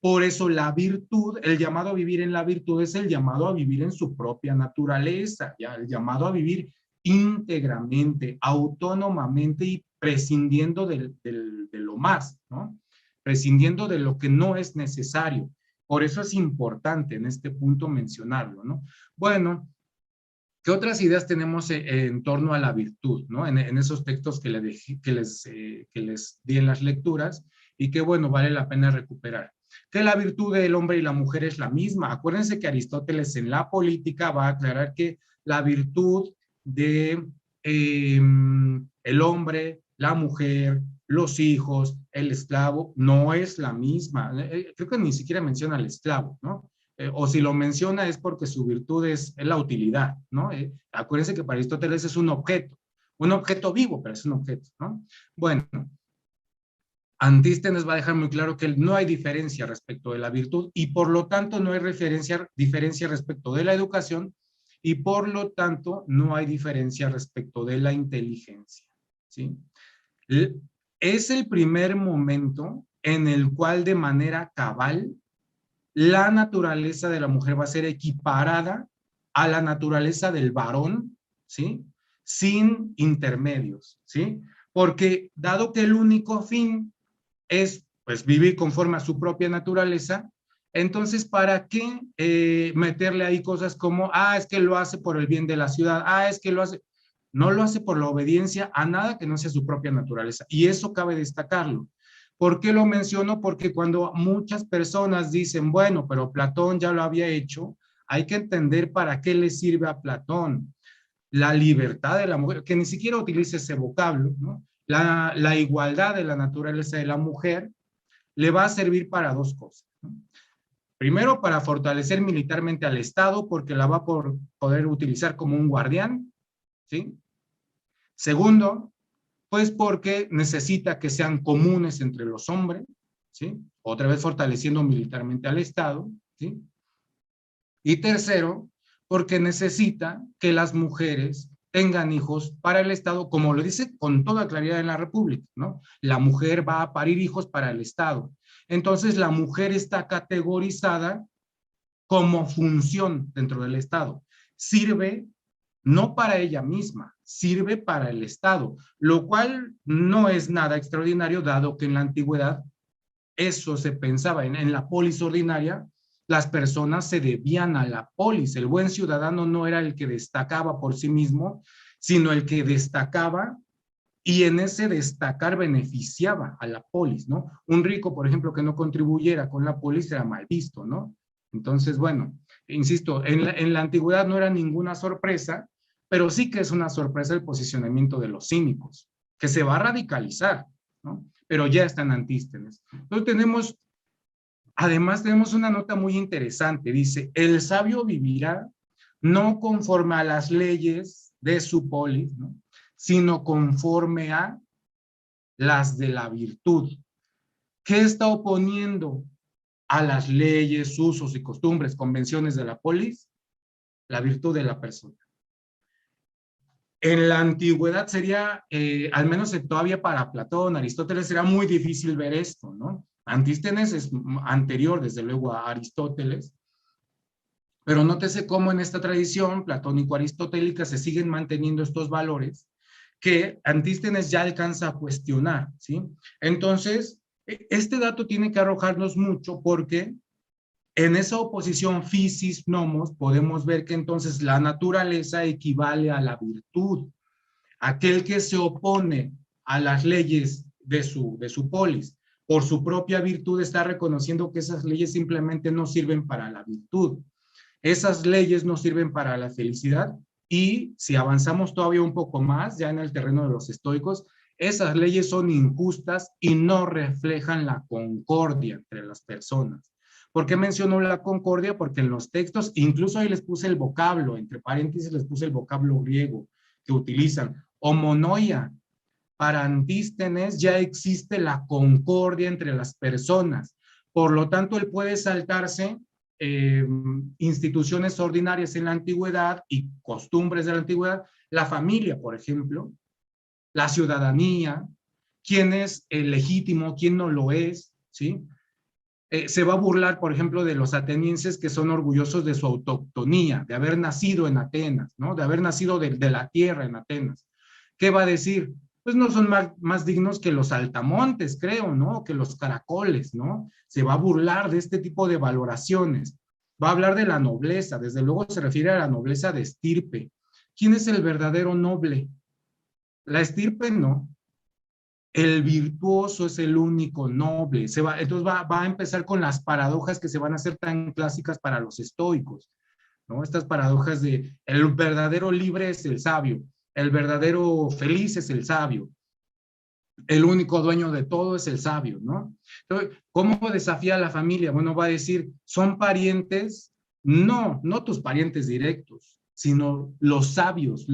Por eso la virtud, el llamado a vivir en la virtud es el llamado a vivir en su propia naturaleza, ¿ya? El llamado a vivir íntegramente, autónomamente y prescindiendo de lo más, ¿no? Prescindiendo de lo que no es necesario. Por eso es importante en este punto mencionarlo, ¿no? Bueno, ¿qué otras ideas tenemos en torno a la virtud, ¿no? En esos textos que les di en las lecturas y que, bueno, vale la pena recuperar. Que la virtud del hombre y la mujer es la misma. Acuérdense que Aristóteles en la política va a aclarar que la virtud de el hombre, la mujer, los hijos, el esclavo, no es la misma. Creo que ni siquiera menciona al esclavo, ¿no? O si lo menciona es porque su virtud es la utilidad, ¿no? Acuérdense que para Aristóteles es un objeto vivo, pero es un objeto, ¿no? Bueno, Antístenes va a dejar muy claro que no hay diferencia respecto de la virtud y por lo tanto no hay diferencia respecto de la educación y por lo tanto no hay diferencia respecto de la inteligencia, ¿sí? Es el primer momento en el cual de manera cabal la naturaleza de la mujer va a ser equiparada a la naturaleza del varón, ¿sí? Sin intermedios, ¿sí? Porque dado que el único fin es, pues, vivir conforme a su propia naturaleza, entonces, ¿para qué meterle ahí cosas como, es que lo hace por el bien de la ciudad, es que lo hace, no lo hace por la obediencia a nada que no sea su propia naturaleza? Y eso cabe destacarlo. ¿Por qué lo menciono? Porque cuando muchas personas dicen, bueno, pero Platón ya lo había hecho, hay que entender para qué le sirve a Platón la libertad de la mujer, que ni siquiera utilice ese vocablo, ¿no? La igualdad de la naturaleza de la mujer le va a servir para dos cosas, ¿no? Primero, para fortalecer militarmente al Estado, porque la va a poder utilizar como un guardián, ¿sí? Segundo, pues porque necesita que sean comunes entre los hombres, ¿sí? Otra vez fortaleciendo militarmente al Estado, ¿sí? Y tercero, porque necesita que las mujeres tengan hijos para el Estado, como lo dice con toda claridad en la República, ¿no? La mujer va a parir hijos para el Estado. Entonces, la mujer está categorizada como función dentro del Estado. Sirve no para ella misma, sirve para el Estado, lo cual no es nada extraordinario, dado que en la antigüedad eso se pensaba. En la polis ordinaria, las personas se debían a la polis. El buen ciudadano no era el que destacaba por sí mismo, sino el que destacaba y en ese destacar beneficiaba a la polis, ¿no? Un rico, por ejemplo, que no contribuyera con la polis era mal visto, ¿no? Entonces, bueno, insisto, en la antigüedad no era ninguna sorpresa, pero sí que es una sorpresa el posicionamiento de los cínicos, que se va a radicalizar, ¿no? Pero ya están Antístenes. Entonces además tenemos una nota muy interesante, dice, el sabio vivirá no conforme a las leyes de su polis, ¿no? Sino conforme a las de la virtud. ¿Qué está oponiendo a las leyes, usos y costumbres, convenciones de la polis? La virtud de la persona. En la antigüedad sería, al menos todavía para Platón, Aristóteles, era muy difícil ver esto, ¿no? Antístenes es anterior, desde luego, a Aristóteles, pero nótese cómo en esta tradición platónico-aristotélica se siguen manteniendo estos valores que Antístenes ya alcanza a cuestionar, ¿sí? Entonces, este dato tiene que arrojarnos mucho porque en esa oposición physis nomos podemos ver que entonces la naturaleza equivale a la virtud. Aquel que se opone a las leyes de su polis por su propia virtud está reconociendo que esas leyes simplemente no sirven para la virtud. Esas leyes no sirven para la felicidad y si avanzamos todavía un poco más, ya en el terreno de los estoicos, esas leyes son injustas y no reflejan la concordia entre las personas. ¿Por qué menciono la concordia? Porque en los textos, incluso ahí les puse el vocablo, entre paréntesis les puse el vocablo griego que utilizan, homonoia. Para Antístenes ya existe la concordia entre las personas. Por lo tanto, él puede saltarse instituciones ordinarias en la antigüedad y costumbres de la antigüedad, la familia, por ejemplo, la ciudadanía, quién es legítimo, quién no lo es, ¿sí? Se va a burlar, por ejemplo, de los atenienses que son orgullosos de su autoctonía, de haber nacido en Atenas, ¿no? De haber nacido de la tierra en Atenas. ¿Qué va a decir? Pues no son más dignos que los altamontes, creo, ¿no? Que los caracoles, ¿no? Se va a burlar de este tipo de valoraciones. Va a hablar de la nobleza, desde luego se refiere a la nobleza de estirpe. ¿Quién es el verdadero noble? La estirpe no. El virtuoso es el único noble. Entonces va a empezar con las paradojas que se van a hacer tan clásicas para los estoicos, ¿no? Estas paradojas de el verdadero libre es el sabio, el verdadero feliz es el sabio, el único dueño de todo es el sabio, ¿no? Entonces, ¿cómo desafía a la familia? Bueno, va a decir, son parientes, no tus parientes directos, sino los sabios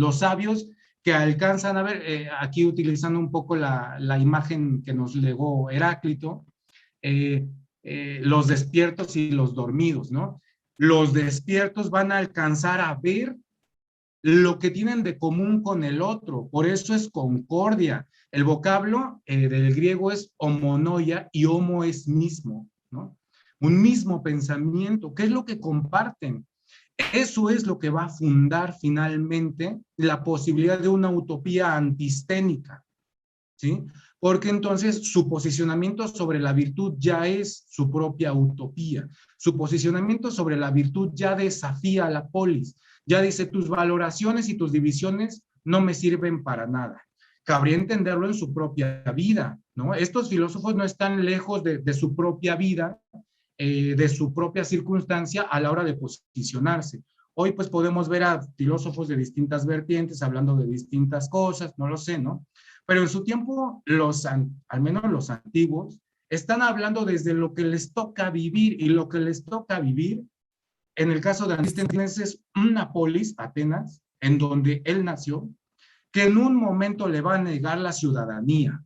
que alcanzan a ver, aquí utilizando un poco la imagen que nos legó Heráclito, eh, los despiertos y los dormidos, ¿no? Los despiertos van a alcanzar a ver lo que tienen de común con el otro, por eso es concordia. El vocablo del griego es homonoia y homo es mismo, ¿no? Un mismo pensamiento, ¿qué es lo que comparten? Eso es lo que va a fundar finalmente la posibilidad de una utopía antisténica, ¿sí? Porque entonces su posicionamiento sobre la virtud ya es su propia utopía. Su posicionamiento sobre la virtud ya desafía a la polis. Ya dice, tus valoraciones y tus divisiones no me sirven para nada. Cabría entenderlo en su propia vida, ¿no? Estos filósofos no están lejos de su propia vida, de su propia circunstancia a la hora de posicionarse. Hoy pues podemos ver a filósofos de distintas vertientes hablando de distintas cosas, no lo sé, ¿no? Pero en su tiempo, al menos los antiguos, están hablando desde lo que les toca vivir y lo que les toca vivir, en el caso de Antístenes, es una polis, Atenas, en donde él nació, que en un momento le va a negar la ciudadanía.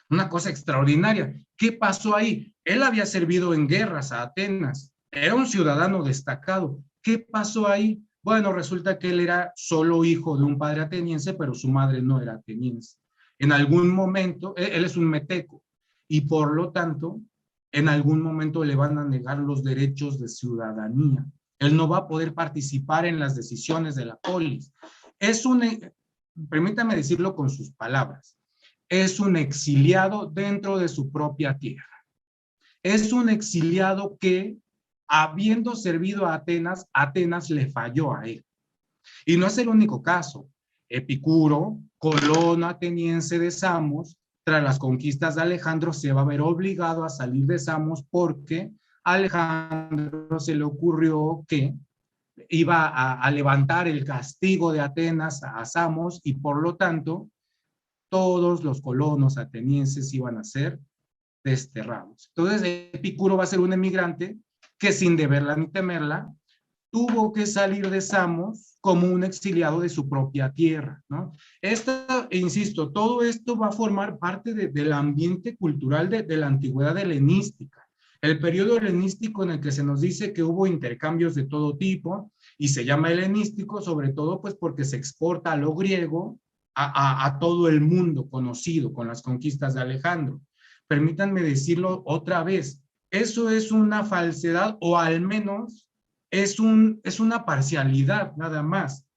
Una cosa extraordinaria. ¿Qué pasó ahí? Él había servido en guerras a Atenas, era un ciudadano destacado. ¿Qué pasó ahí? Bueno, resulta que él era solo hijo de un padre ateniense, pero su madre no era ateniense. En algún momento, él es un meteco, y por lo tanto, en algún momento le van a negar los derechos de ciudadanía. Él no va a poder participar en las decisiones de la polis. Permítame decirlo con sus palabras, es un exiliado dentro de su propia tierra. Es un exiliado que, habiendo servido a Atenas, Atenas le falló a él. Y no es el único caso. Epicuro, colono ateniense de Samos, tras las conquistas de Alejandro, se va a ver obligado a salir de Samos porque a Alejandro se le ocurrió que iba a levantar el castigo de Atenas a Samos y por lo tanto todos los colonos atenienses iban a ser desterrados. Entonces Epicuro va a ser un emigrante que sin deberla ni temerla tuvo que salir de Samos como un exiliado de su propia tierra, ¿no? Insisto, todo esto va a formar parte del ambiente cultural de la antigüedad helenística. El periodo helenístico en el que se nos dice que hubo intercambios de todo tipo y se llama helenístico sobre todo pues porque se exporta a lo griego a todo el mundo conocido con las conquistas de Alejandro. Permítanme decirlo otra vez, eso es una falsedad o al menos es una parcialidad nada más.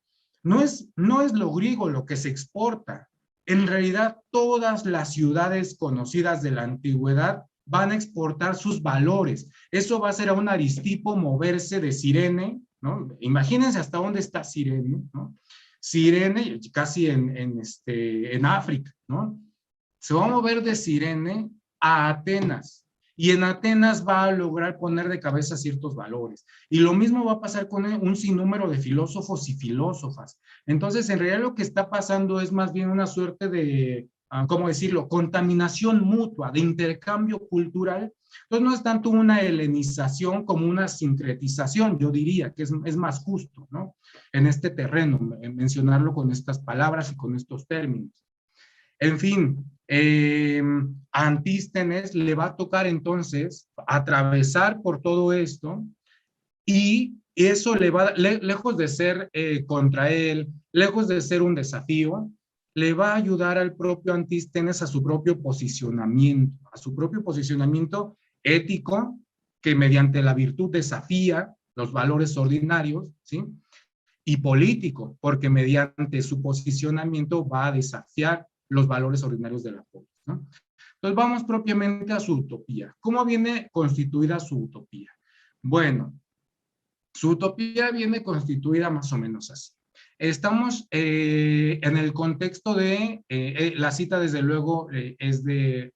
No es lo griego lo que se exporta. En realidad, todas las ciudades conocidas de la antigüedad van a exportar sus valores. Eso va a hacer a un Aristipo moverse de Cirene, ¿no? Imagínense hasta dónde está Cirene, ¿no? Cirene, casi en África, ¿no? Se va a mover de Cirene a Atenas. Y en Atenas va a lograr poner de cabeza ciertos valores. Y lo mismo va a pasar con un sinnúmero de filósofos y filósofas. Entonces, en realidad lo que está pasando es más bien una suerte de, ¿cómo decirlo?, contaminación mutua, de intercambio cultural. Entonces, no es tanto una helenización como una sincretización, yo diría que es más justo, ¿no? En este terreno, mencionarlo con estas palabras y con estos términos. En fin, a Antístenes le va a tocar entonces atravesar por todo esto y eso le va, lejos de ser contra él, lejos de ser un desafío, le va a ayudar al propio Antístenes a su propio posicionamiento ético, que mediante la virtud desafía los valores ordinarios, ¿sí? Y político, porque mediante su posicionamiento va a desafiar los valores ordinarios de la polis, ¿no? Entonces vamos propiamente a su utopía. ¿Cómo viene constituida su utopía? Bueno, su utopía viene constituida más o menos así. Estamos en el contexto de, la cita desde luego es de,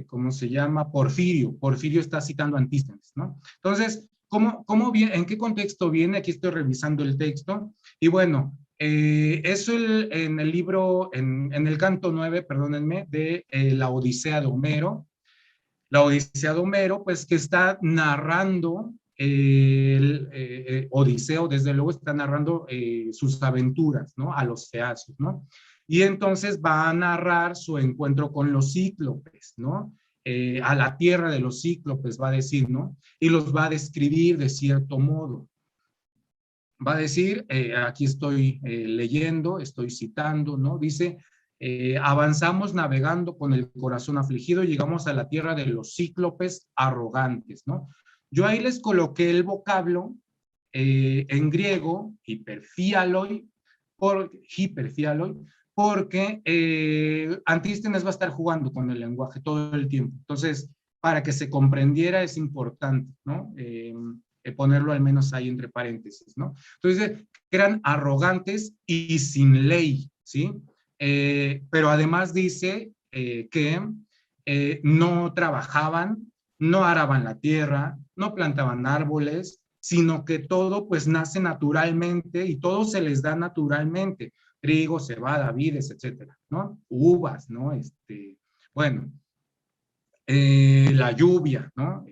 ¿cómo se llama? Porfirio. Porfirio está citando a Antístenes, ¿no? Entonces, ¿cómo viene, en qué contexto viene? Aquí estoy revisando el texto. Y bueno, eso en el libro, en el canto 9, perdónenme, de la Odisea de Homero. La Odisea de Homero, pues que está narrando Odiseo, desde luego está narrando sus aventuras, ¿no? A los feacios, ¿no? Y entonces va a narrar su encuentro con los cíclopes, ¿no? A la tierra de los cíclopes, va a decir, ¿no? Y los va a describir de cierto modo. Va a decir, aquí estoy leyendo, estoy citando, ¿no? Dice, avanzamos navegando con el corazón afligido, llegamos a la tierra de los cíclopes arrogantes, ¿no? Yo ahí les coloqué el vocablo en griego, hiperfialoi, porque Antístenes va a estar jugando con el lenguaje todo el tiempo. Entonces, para que se comprendiera es importante, ¿no? Ponerlo al menos ahí entre paréntesis, ¿no? Entonces, eran arrogantes y sin ley, ¿sí? Pero además dice que no trabajaban, no araban la tierra, no plantaban árboles, sino que todo pues nace naturalmente y todo se les da naturalmente, trigo, cebada, vides, etcétera, ¿no? Uvas, ¿no? Bueno, la lluvia, ¿no?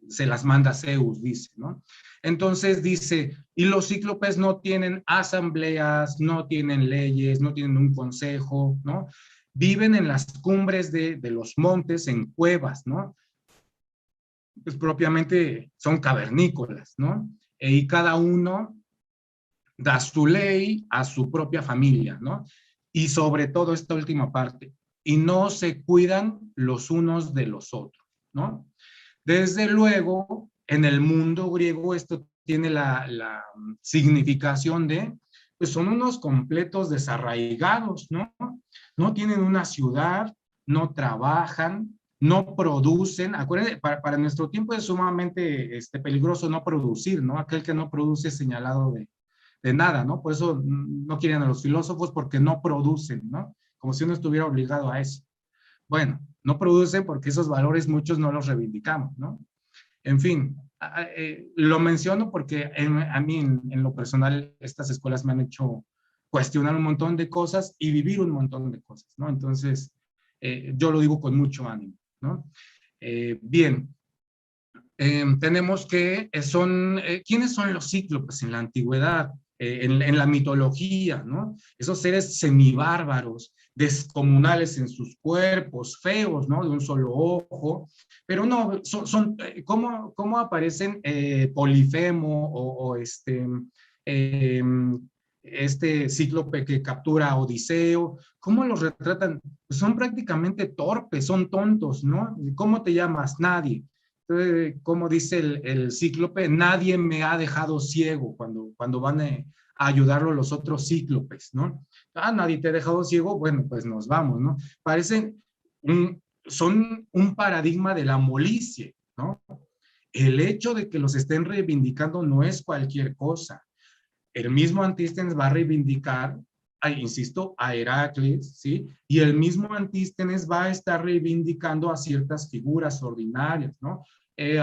Se las manda Zeus, dice, ¿no? Entonces dice, y los cíclopes no tienen asambleas, no tienen leyes, no tienen un consejo, ¿no? Viven en las cumbres de los montes, en cuevas, ¿no? Pues propiamente son cavernícolas, ¿no? Y cada uno da su ley a su propia familia, ¿no? Y sobre todo esta última parte, y no se cuidan los unos de los otros, ¿no? Desde luego, en el mundo griego esto tiene la significación de, pues son unos completos desarraigados, ¿no? No tienen una ciudad, no trabajan, no producen. Acuérdense, para nuestro tiempo es sumamente peligroso no producir, ¿no? Aquel que no produce es señalado de nada, ¿no? Por eso no quieren a los filósofos porque no producen, ¿no? Como si uno estuviera obligado a eso. Bueno, no producen porque esos valores muchos no los reivindicamos, ¿no? En fin, lo menciono porque a mí en lo personal estas escuelas me han hecho cuestionar un montón de cosas y vivir un montón de cosas, ¿no? Entonces, yo lo digo con mucho ánimo, ¿no? Bien, tenemos que ¿quiénes son los cíclopes en la antigüedad, en la mitología, ¿no? Esos seres semibárbaros, descomunales en sus cuerpos, feos, ¿no? De un solo ojo, pero no, ¿cómo aparecen Polifemo eh, este cíclope que captura a Odiseo? ¿Cómo los retratan? Pues son prácticamente torpes, son tontos, ¿no? ¿Cómo te llamas? Nadie. Como dice el cíclope, nadie me ha dejado ciego cuando van a ayudarlo los otros cíclopes, ¿no? Ah, nadie te ha dejado ciego, bueno, pues nos vamos, ¿no? Son un paradigma de la molicie, ¿no? El hecho de que los estén reivindicando no es cualquier cosa. El mismo Antístenes va a reivindicar, insisto, a Heracles, ¿sí? Y el mismo Antístenes va a estar reivindicando a ciertas figuras ordinarias, ¿no?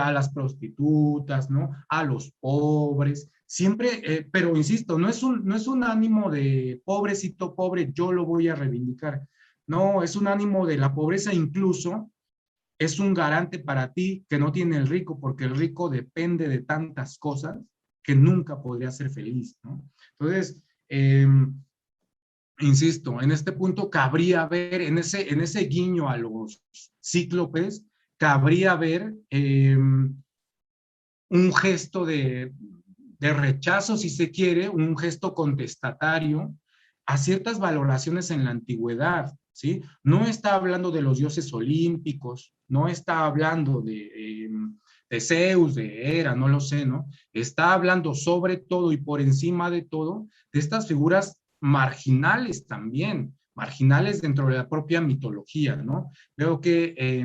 A las prostitutas, ¿no? A los pobres, siempre, pero insisto, no es un ánimo de pobrecito pobre, yo lo voy a reivindicar. No, es un ánimo de la pobreza incluso, es un garante para ti que no tiene el rico, porque el rico depende de tantas cosas que nunca podría ser feliz, ¿no? Entonces, insisto, en este punto cabría ver, en ese guiño a los cíclopes, cabría ver un gesto de rechazo, si se quiere, un gesto contestatario a ciertas valoraciones en la antigüedad, ¿sí? No está hablando de los dioses olímpicos, no está hablando de Zeus, de Hera, no lo sé, ¿no? Está hablando sobre todo y por encima de todo de estas figuras marginales también, marginales dentro de la propia mitología, ¿no? Veo que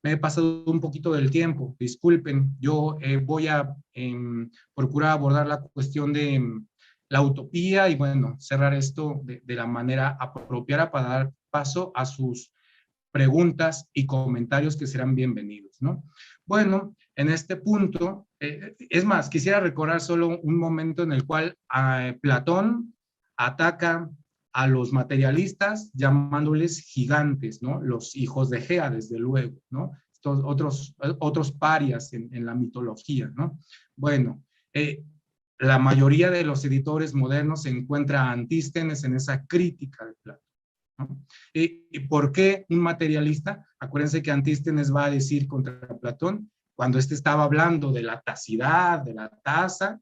me he pasado un poquito del tiempo, disculpen, yo voy a procurar abordar la cuestión de la utopía y bueno, cerrar esto de la manera apropiada para dar paso a sus preguntas y comentarios que serán bienvenidos, ¿no? Bueno, en este punto, es más, quisiera recordar solo un momento en el cual Platón ataca a los materialistas llamándoles gigantes, ¿no? Los hijos de Gea, desde luego, ¿no? Estos otros parias en la mitología, ¿no? Bueno, la mayoría de los editores modernos se encuentra a Antístenes en esa crítica de Platón, ¿no? ¿Y por qué un materialista? Acuérdense que Antístenes va a decir contra Platón, cuando éste estaba hablando de la tacidad, de la taza,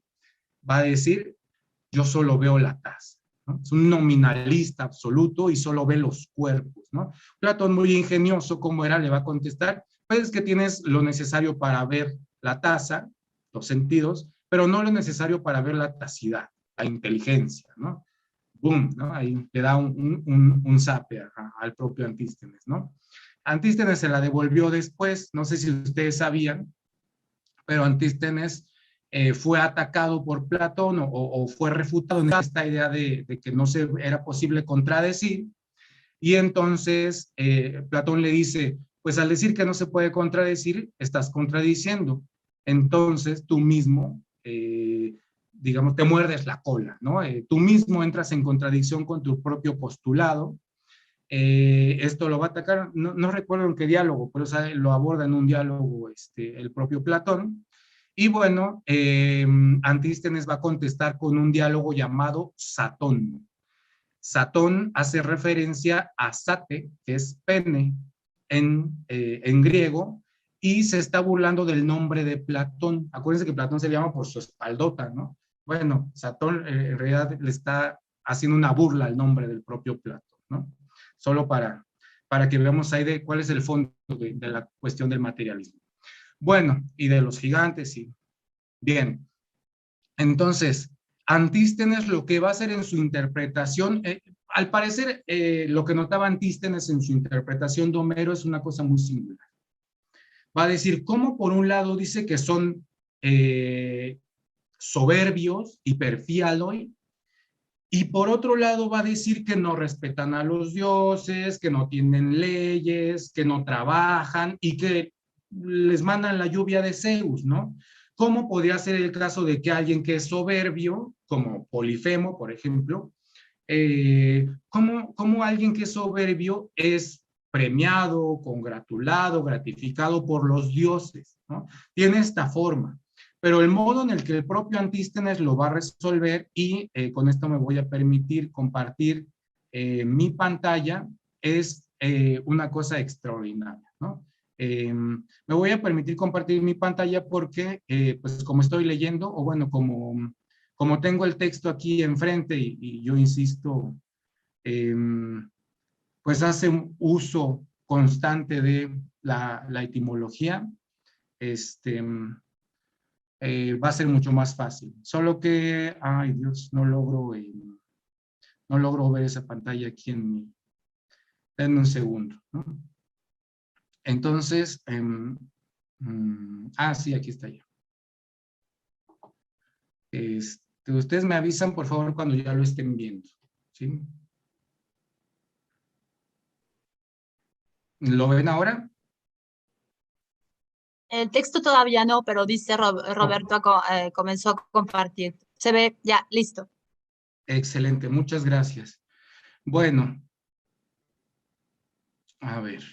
va a decir, yo solo veo la taza, ¿no? Es un nominalista absoluto y solo ve los cuerpos, ¿no? Platón, muy ingenioso como era, le va a contestar, pues es que tienes lo necesario para ver la taza, los sentidos, pero no lo necesario para ver la tacidad, la inteligencia, ¿no? Boom, ¿no? Ahí le da un zape al propio Antístenes, ¿no? Antístenes se la devolvió después, no sé si ustedes sabían, pero Antístenes fue atacado por Platón o fue refutado en esta idea de que no se era posible contradecir, y entonces Platón le dice, pues al decir que no se puede contradecir, estás contradiciendo, entonces tú mismo, digamos, te muerdes la cola, ¿no? Tú mismo entras en contradicción con tu propio postulado. Esto lo va a atacar, no recuerdo en qué diálogo, pero lo aborda en un diálogo el propio Platón. Y bueno, Antístenes va a contestar con un diálogo llamado Satón. Satón hace referencia a sate, que es pene en griego, y se está burlando del nombre de Platón. Acuérdense que Platón se llama por su espaldota, ¿no? Bueno, Satón en realidad le está haciendo una burla al nombre del propio Platón, ¿no? Solo para que veamos ahí de cuál es el fondo de la cuestión del materialismo. Bueno, y de los gigantes, y bien. Entonces, Antístenes lo que va a hacer en su interpretación, al parecer lo que notaba Antístenes en su interpretación de Homero es una cosa muy singular. Va a decir cómo por un lado dice que son soberbios y perfíalos, Y por otro lado va a decir que no respetan a los dioses, que no tienen leyes, que no trabajan y que les mandan la lluvia de Zeus, ¿no? ¿Cómo podría ser el caso de que alguien que es soberbio, como Polifemo, por ejemplo, cómo alguien que es soberbio es premiado, congratulado, gratificado por los dioses, ¿no? Tiene esta forma. Pero el modo en el que el propio Antístenes lo va a resolver, y con esto me voy a permitir compartir mi pantalla, es una cosa extraordinaria, ¿no? Me voy a permitir compartir mi pantalla porque, pues como estoy leyendo, o bueno, como tengo el texto aquí enfrente y yo insisto, eh, pues hace un uso constante de la etimología, este, va a ser mucho más fácil. Solo que, ay Dios, no logro ver esa pantalla aquí en mi, denme un segundo, ¿no? Entonces, sí, aquí está ya. Ustedes me avisan, por favor, cuando ya lo estén viendo, ¿sí? ¿Lo ven ahora? El texto todavía no, pero dice Oh, Roberto comenzó a compartir. Se ve ya, listo. excelente, muchas gracias. Bueno, a ver.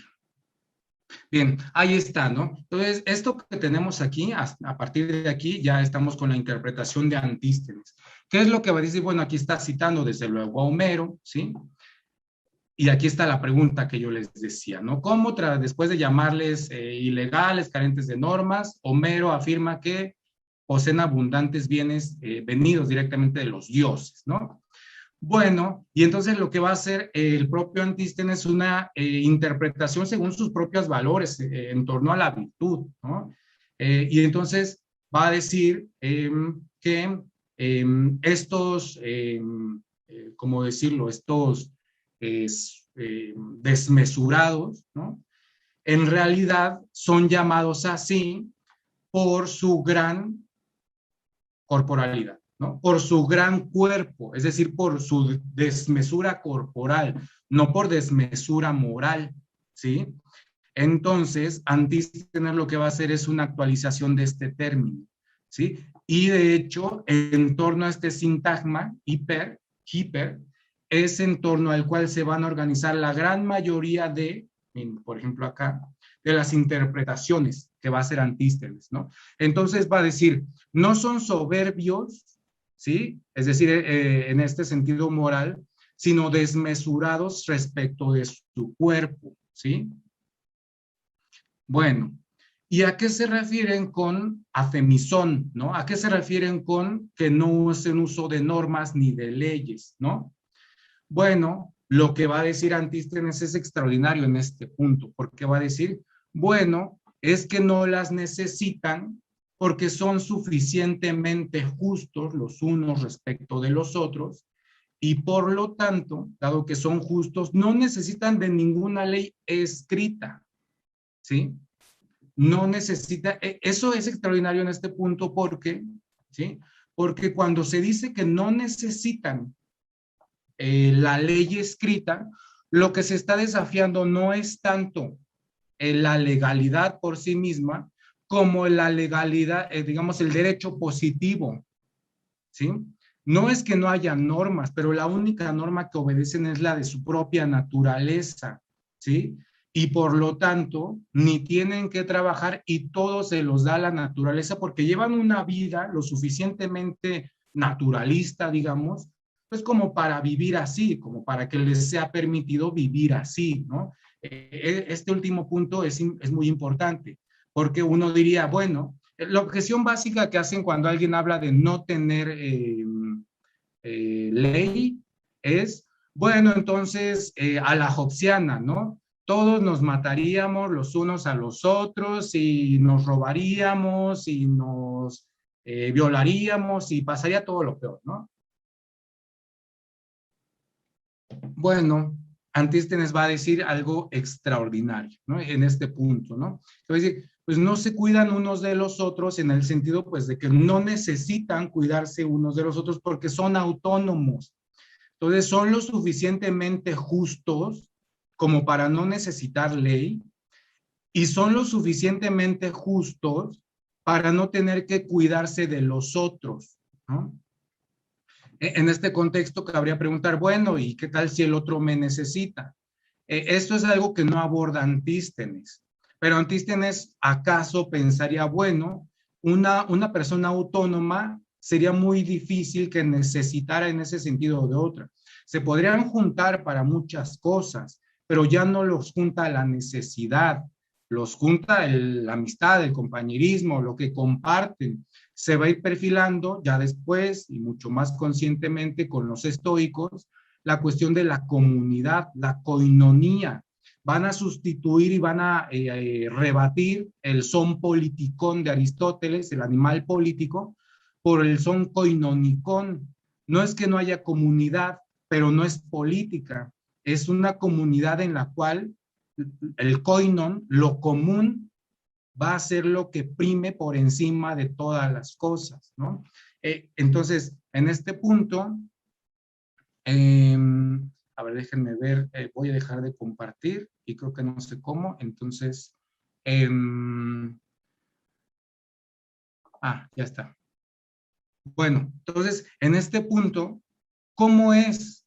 Bien, ahí está, ¿no? Entonces, esto que tenemos aquí, a partir de aquí, ya estamos con la interpretación de Antístenes. ¿Qué es lo que va a decir? Bueno, aquí está citando desde luego a Homero, ¿sí? Y aquí está la pregunta que yo les decía, ¿no? ¿Cómo después de llamarles ilegales, carentes de normas, Homero afirma que poseen abundantes bienes venidos directamente de los dioses, ¿no? Bueno, y entonces lo que va a hacer el propio Antístenes es una interpretación según sus propios valores en torno a la virtud, ¿no? Y entonces va a decir que estos, ¿cómo decirlo? Estos desmesurados, ¿no? En realidad son llamados así por su gran corporalidad, ¿no? Por su gran cuerpo, es decir, por su desmesura corporal, no por desmesura moral, ¿sí? Entonces, Antístenes lo que va a hacer es una actualización de este término, ¿sí? Y de hecho, en torno a este sintagma, hiper, es en torno al cual se van a organizar la gran mayoría de, por ejemplo acá, de las interpretaciones que va a hacer Antístenes, ¿no? Entonces va a decir, no son soberbios, ¿sí? Es decir, en este sentido moral, sino desmesurados respecto de su cuerpo, ¿sí? Bueno, ¿y a qué se refieren con afemizón, no? ¿A qué se refieren con que no hacen uso de normas ni de leyes, no? Bueno, lo que va a decir Antístenes es extraordinario en este punto, porque va a decir, bueno, es que no las necesitan porque son suficientemente justos los unos respecto de los otros y por lo tanto, dado que son justos, no necesitan de ninguna ley escrita, ¿sí? No necesita, eso es extraordinario en este punto porque, ¿sí? Porque cuando se dice que no necesitan la ley escrita, lo que se está desafiando no es tanto la legalidad por sí misma, como la legalidad, digamos, el derecho positivo, ¿sí? No es que no haya normas, pero la única norma que obedecen es la de su propia naturaleza, ¿sí? Y por lo tanto, ni tienen que trabajar y todo se los da la naturaleza porque llevan una vida lo suficientemente naturalista, digamos, pues como para vivir así, como para que les sea permitido vivir así, ¿no? Este último punto es muy importante, porque uno diría, bueno, la objeción básica que hacen cuando alguien habla de no tener ley es, bueno, entonces a la hobbesiana, ¿no? Todos nos mataríamos los unos a los otros y nos robaríamos y nos violaríamos y pasaría todo lo peor, ¿no? Bueno, Antístenes va a decir algo extraordinario, ¿no? En este punto, ¿no? Va a decir, pues no se cuidan unos de los otros en el sentido, pues, de que no necesitan cuidarse unos de los otros porque son autónomos. Entonces, son lo suficientemente justos como para no necesitar ley y son lo suficientemente justos para no tener que cuidarse de los otros, ¿no? En este contexto cabría preguntar, bueno, ¿y qué tal si el otro me necesita? Esto es algo que no aborda Antístenes, pero Antístenes acaso pensaría, bueno, una persona autónoma sería muy difícil que necesitara en ese sentido de otra. Se podrían juntar para muchas cosas, pero ya no los junta la necesidad, los junta la amistad, el compañerismo, lo que comparten. Se va a ir perfilando ya después y mucho más conscientemente con los estoicos la cuestión de la comunidad, la koinonía. Van a sustituir y van a rebatir el son politicón de Aristóteles, el animal político, por el son koinonikón. No es que no haya comunidad, pero no es política. Es una comunidad en la cual el koinon, lo común, va a ser lo que prime por encima de todas las cosas, ¿no? Entonces, en este punto, a ver, déjenme ver, voy a dejar de compartir y creo que no sé cómo, entonces, ya está. Bueno, entonces, en este punto, ¿cómo es?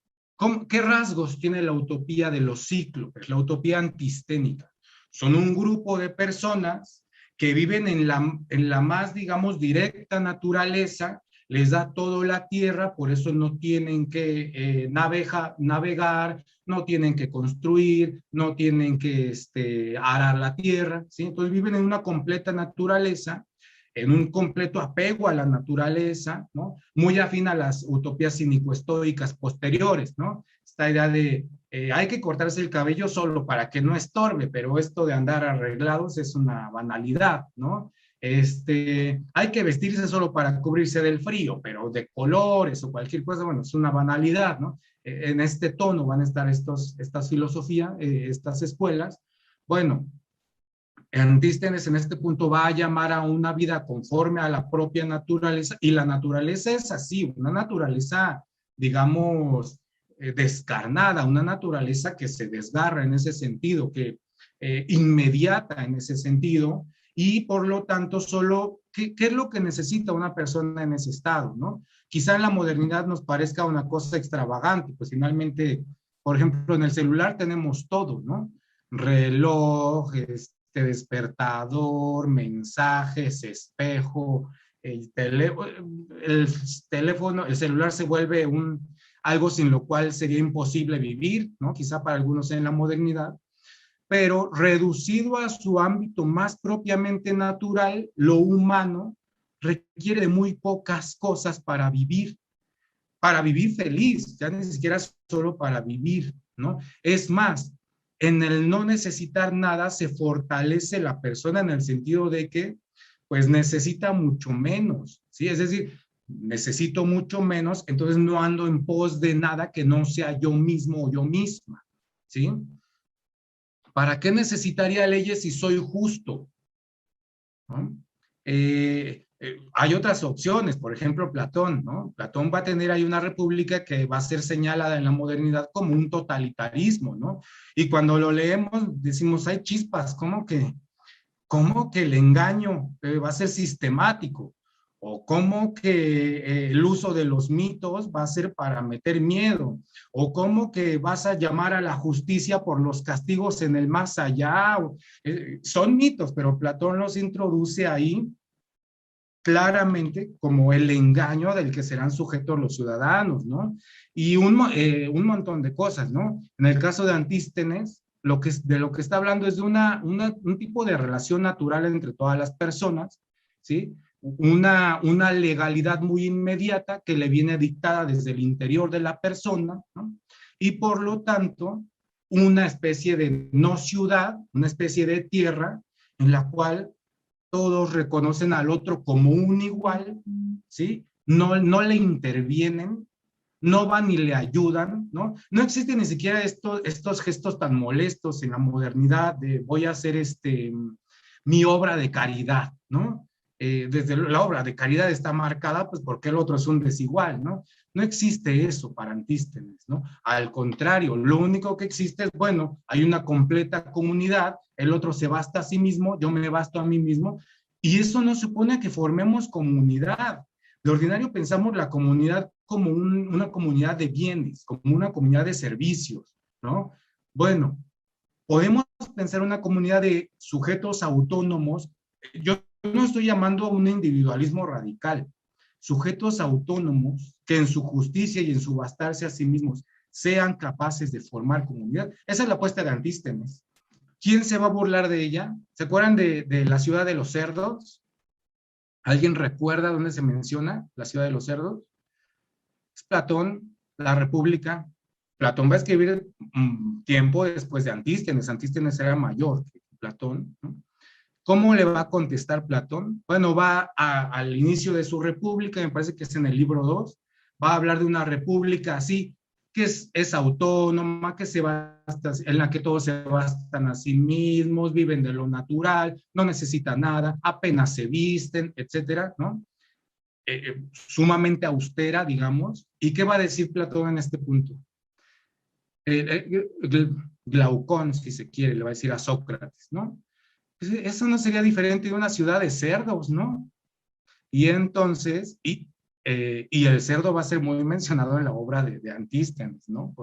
¿Qué rasgos tiene la utopía de los cíclopes, la utopía antisténica? Son un grupo de personas que viven en la más, digamos, directa naturaleza, les da todo la tierra, por eso no tienen que navegar, no tienen que construir, no tienen que arar la tierra, ¿sí? Entonces viven en una completa naturaleza, en un completo apego a la naturaleza, ¿no? Muy afín a las utopías cínico-estoicas posteriores, ¿no? Esta idea de hay que cortarse el cabello solo para que no estorbe, pero esto de andar arreglados es una banalidad, ¿no? Hay que vestirse solo para cubrirse del frío, pero de colores o cualquier cosa, bueno, es una banalidad, ¿no? En este tono van a estar estas filosofías, estas escuelas. Bueno, Antístenes en este punto va a llamar a una vida conforme a la propia naturaleza, y la naturaleza es así, una naturaleza, digamos, descarnada, una naturaleza que se desgarra en ese sentido, que inmediata en ese sentido, y por lo tanto solo, ¿qué es lo que necesita una persona en ese estado, no? Quizá en la modernidad nos parezca una cosa extravagante, pues finalmente, por ejemplo, en el celular tenemos todo, ¿no? Relojes, despertador, mensajes, espejo, el teléfono, el celular se vuelve algo sin lo cual sería imposible vivir, ¿no? Quizá para algunos en la modernidad, pero reducido a su ámbito más propiamente natural, lo humano requiere de muy pocas cosas para vivir feliz, ya ni siquiera solo para vivir, ¿no? Es más, en el no necesitar nada se fortalece la persona en el sentido de que, pues, necesita mucho menos, ¿sí? Es decir, necesito mucho menos, entonces no ando en pos de nada que no sea yo mismo o yo misma, ¿sí? ¿Para qué necesitaría leyes si soy justo? ¿No? Hay otras opciones, por ejemplo, Platón, ¿no? Platón va a tener ahí una república que va a ser señalada en la modernidad como un totalitarismo, ¿no? Y cuando lo leemos decimos, hay chispas, ¿cómo que el engaño va a ser sistemático? ¿O cómo que el uso de los mitos va a ser para meter miedo? ¿O cómo que vas a llamar a la justicia por los castigos en el más allá? Son mitos, pero Platón los introduce ahí claramente como el engaño del que serán sujetos los ciudadanos, ¿no? Y un montón de cosas, ¿no? En el caso de Antístenes, de lo que está hablando es de un tipo de relación natural entre todas las personas, ¿sí? Una legalidad muy inmediata que le viene dictada desde el interior de la persona, ¿no? Y por lo tanto, una especie de no ciudad, una especie de tierra en la cual todos reconocen al otro como un igual, ¿sí? No le intervienen, no van y le ayudan, ¿no? No existen ni siquiera estos gestos tan molestos en la modernidad de voy a hacer mi obra de caridad, ¿no? Desde la obra de caridad está marcada, pues porque el otro es un desigual, ¿no? No existe eso para Antístenes, ¿no? Al contrario, lo único que existe es, bueno, hay una completa comunidad, el otro se basta a sí mismo, yo me basto a mí mismo, y eso no supone que formemos comunidad. De ordinario pensamos la comunidad como una comunidad de bienes, como una comunidad de servicios, ¿no? Bueno, podemos pensar una comunidad de sujetos autónomos. Yo no estoy llamando a un individualismo radical, sujetos autónomos que en su justicia y en su bastarse a sí mismos sean capaces de formar comunidad. Esa es la apuesta de Antístenes. ¿Quién se va a burlar de ella? ¿Se acuerdan de la ciudad de los cerdos? ¿Alguien recuerda dónde se menciona la ciudad de los cerdos? Es Platón, la República. Platón va a escribir tiempo después de Antístenes. Antístenes era mayor que Platón, ¿no? ¿Cómo le va a contestar Platón? Bueno, va al inicio de su república, me parece que es en el libro 2, va a hablar de una república así, que es autónoma, que se basta, en la que todos se bastan a sí mismos, viven de lo natural, no necesitan nada, apenas se visten, etcétera, ¿no? Sumamente austera, digamos. ¿Y qué va a decir Platón en este punto? Glaucón, si se quiere, le va a decir a Sócrates, ¿no? Eso no sería diferente de una ciudad de cerdos, ¿no? Y entonces, y el cerdo va a ser muy mencionado en la obra de Antístenes, ¿no?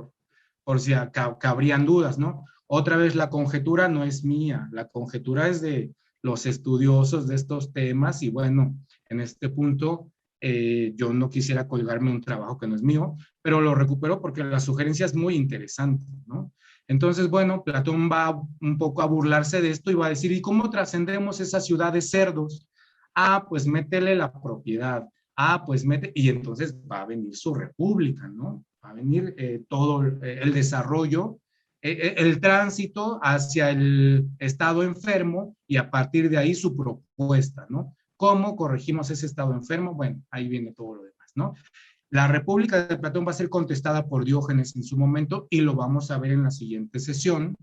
Por si cabrían dudas, ¿no? Otra vez, la conjetura no es mía, la conjetura es de los estudiosos de estos temas y bueno, en este punto yo no quisiera colgarme un trabajo que no es mío, pero lo recupero porque la sugerencia es muy interesante, ¿no? Entonces, bueno, Platón va un poco a burlarse de esto y va a decir, ¿y cómo trascendemos esa ciudad de cerdos? Ah, pues métele la propiedad. Ah, pues mete, y entonces va a venir su república, ¿no? Va a venir todo el desarrollo, el tránsito hacia el estado enfermo y a partir de ahí su propuesta, ¿no? ¿Cómo corregimos ese estado enfermo? Bueno, ahí viene todo lo demás, ¿no? La República de Platón va a ser contestada por Diógenes en su momento y lo vamos a ver en la siguiente sesión.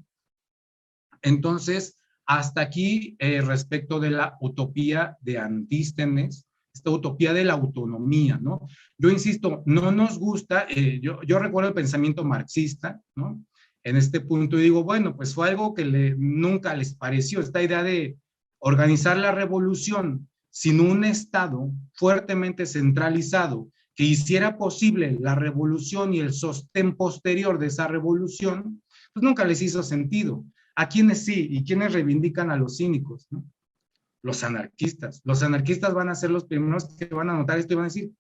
Entonces, hasta aquí respecto de la utopía de Antístenes, esta utopía de la autonomía, ¿no? Yo insisto, no nos gusta, yo recuerdo el pensamiento marxista, ¿no? En este punto y digo, bueno, pues fue algo que nunca les pareció, esta idea de organizar la revolución sin un Estado fuertemente centralizado que hiciera posible la revolución y el sostén posterior de esa revolución, pues nunca les hizo sentido. ¿A quiénes sí y quiénes reivindican a los cínicos? ¿No? Los anarquistas. Los anarquistas van a ser los primeros que van a notar esto y van a decir,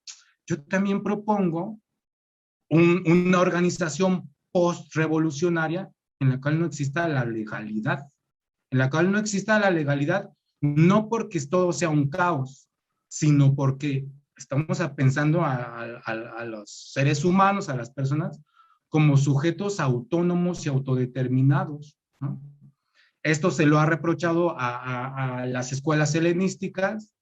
yo también propongo una organización post-revolucionaria en la cual no exista la legalidad, en la cual no exista la legalidad, no porque todo sea un caos, sino porque estamos pensando a los seres humanos, a las personas, como sujetos autónomos y autodeterminados, ¿no? Esto se lo ha reprochado a las escuelas helenísticas,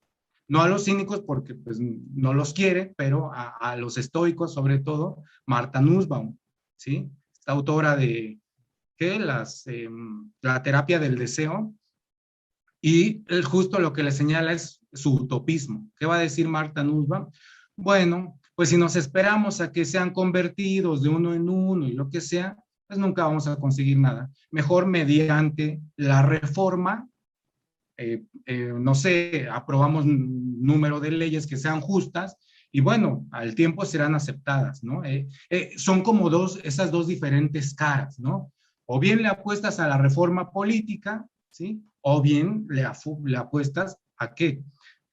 no a los cínicos porque pues, no los quiere, pero a los estoicos sobre todo, Martha Nussbaum, ¿sí? Esta autora de ¿qué? La terapia del deseo, y justo lo que le señala es su utopismo. ¿Qué va a decir Martha Nussbaum? Bueno, pues si nos esperamos a que sean convertidos de uno en uno y lo que sea, pues nunca vamos a conseguir nada. Mejor mediante la reforma, no sé, aprobamos un número de leyes que sean justas y bueno, al tiempo serán aceptadas, ¿no? Son como esas dos diferentes caras, ¿no? O bien le apuestas a la reforma política, ¿sí? O bien le apuestas a qué?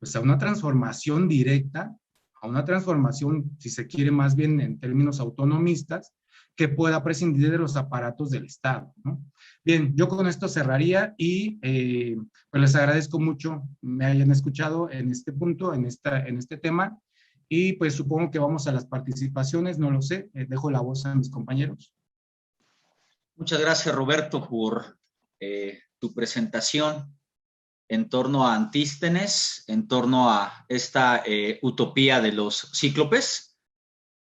Pues a una transformación directa, a una transformación, si se quiere más bien en términos autonomistas, que pueda prescindir de los aparatos del Estado, ¿no? Bien, yo con esto cerraría y pues les agradezco mucho me hayan escuchado en este punto, en este tema, y pues supongo que vamos a las participaciones, no lo sé, dejo la voz a mis compañeros. Muchas gracias, Roberto, por tu presentación en torno a Antístenes, en torno a esta utopía de los cíclopes.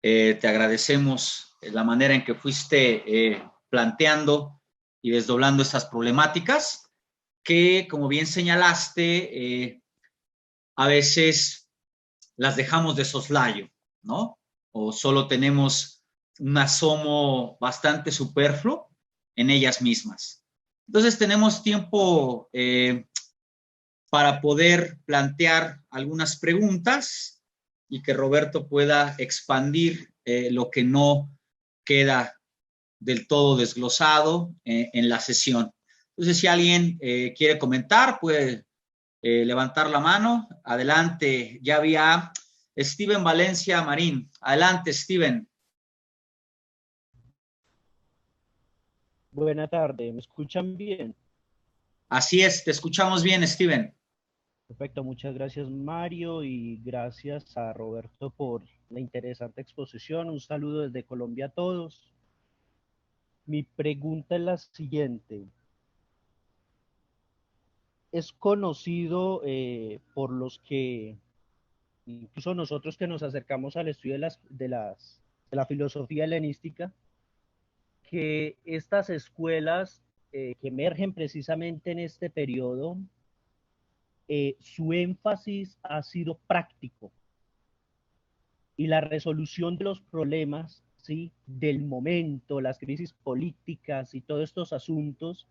Te agradecemos la manera en que fuiste planteando y desdoblando estas problemáticas que, como bien señalaste, a veces las dejamos de soslayo, ¿no? o solo tenemos un asomo bastante superfluo en ellas mismas. Entonces tenemos tiempo para poder plantear algunas preguntas y que Roberto pueda expandir lo que no queda del todo desglosado en la sesión. Entonces, si alguien quiere comentar, puede levantar la mano. Adelante, ya había Steven Valencia Marín. Adelante, Steven. Buena tarde, ¿me escuchan bien? Así es, te escuchamos bien, Steven. Perfecto, muchas gracias Mario y gracias a Roberto por la interesante exposición. Un saludo desde Colombia a todos. Mi pregunta es la siguiente. Es conocido por los que, incluso nosotros que nos acercamos al estudio de la filosofía helenística, que estas escuelas que emergen precisamente en este periodo, su énfasis ha sido práctico y la resolución de los problemas, ¿sí?, del momento, las crisis políticas y todos estos asuntos,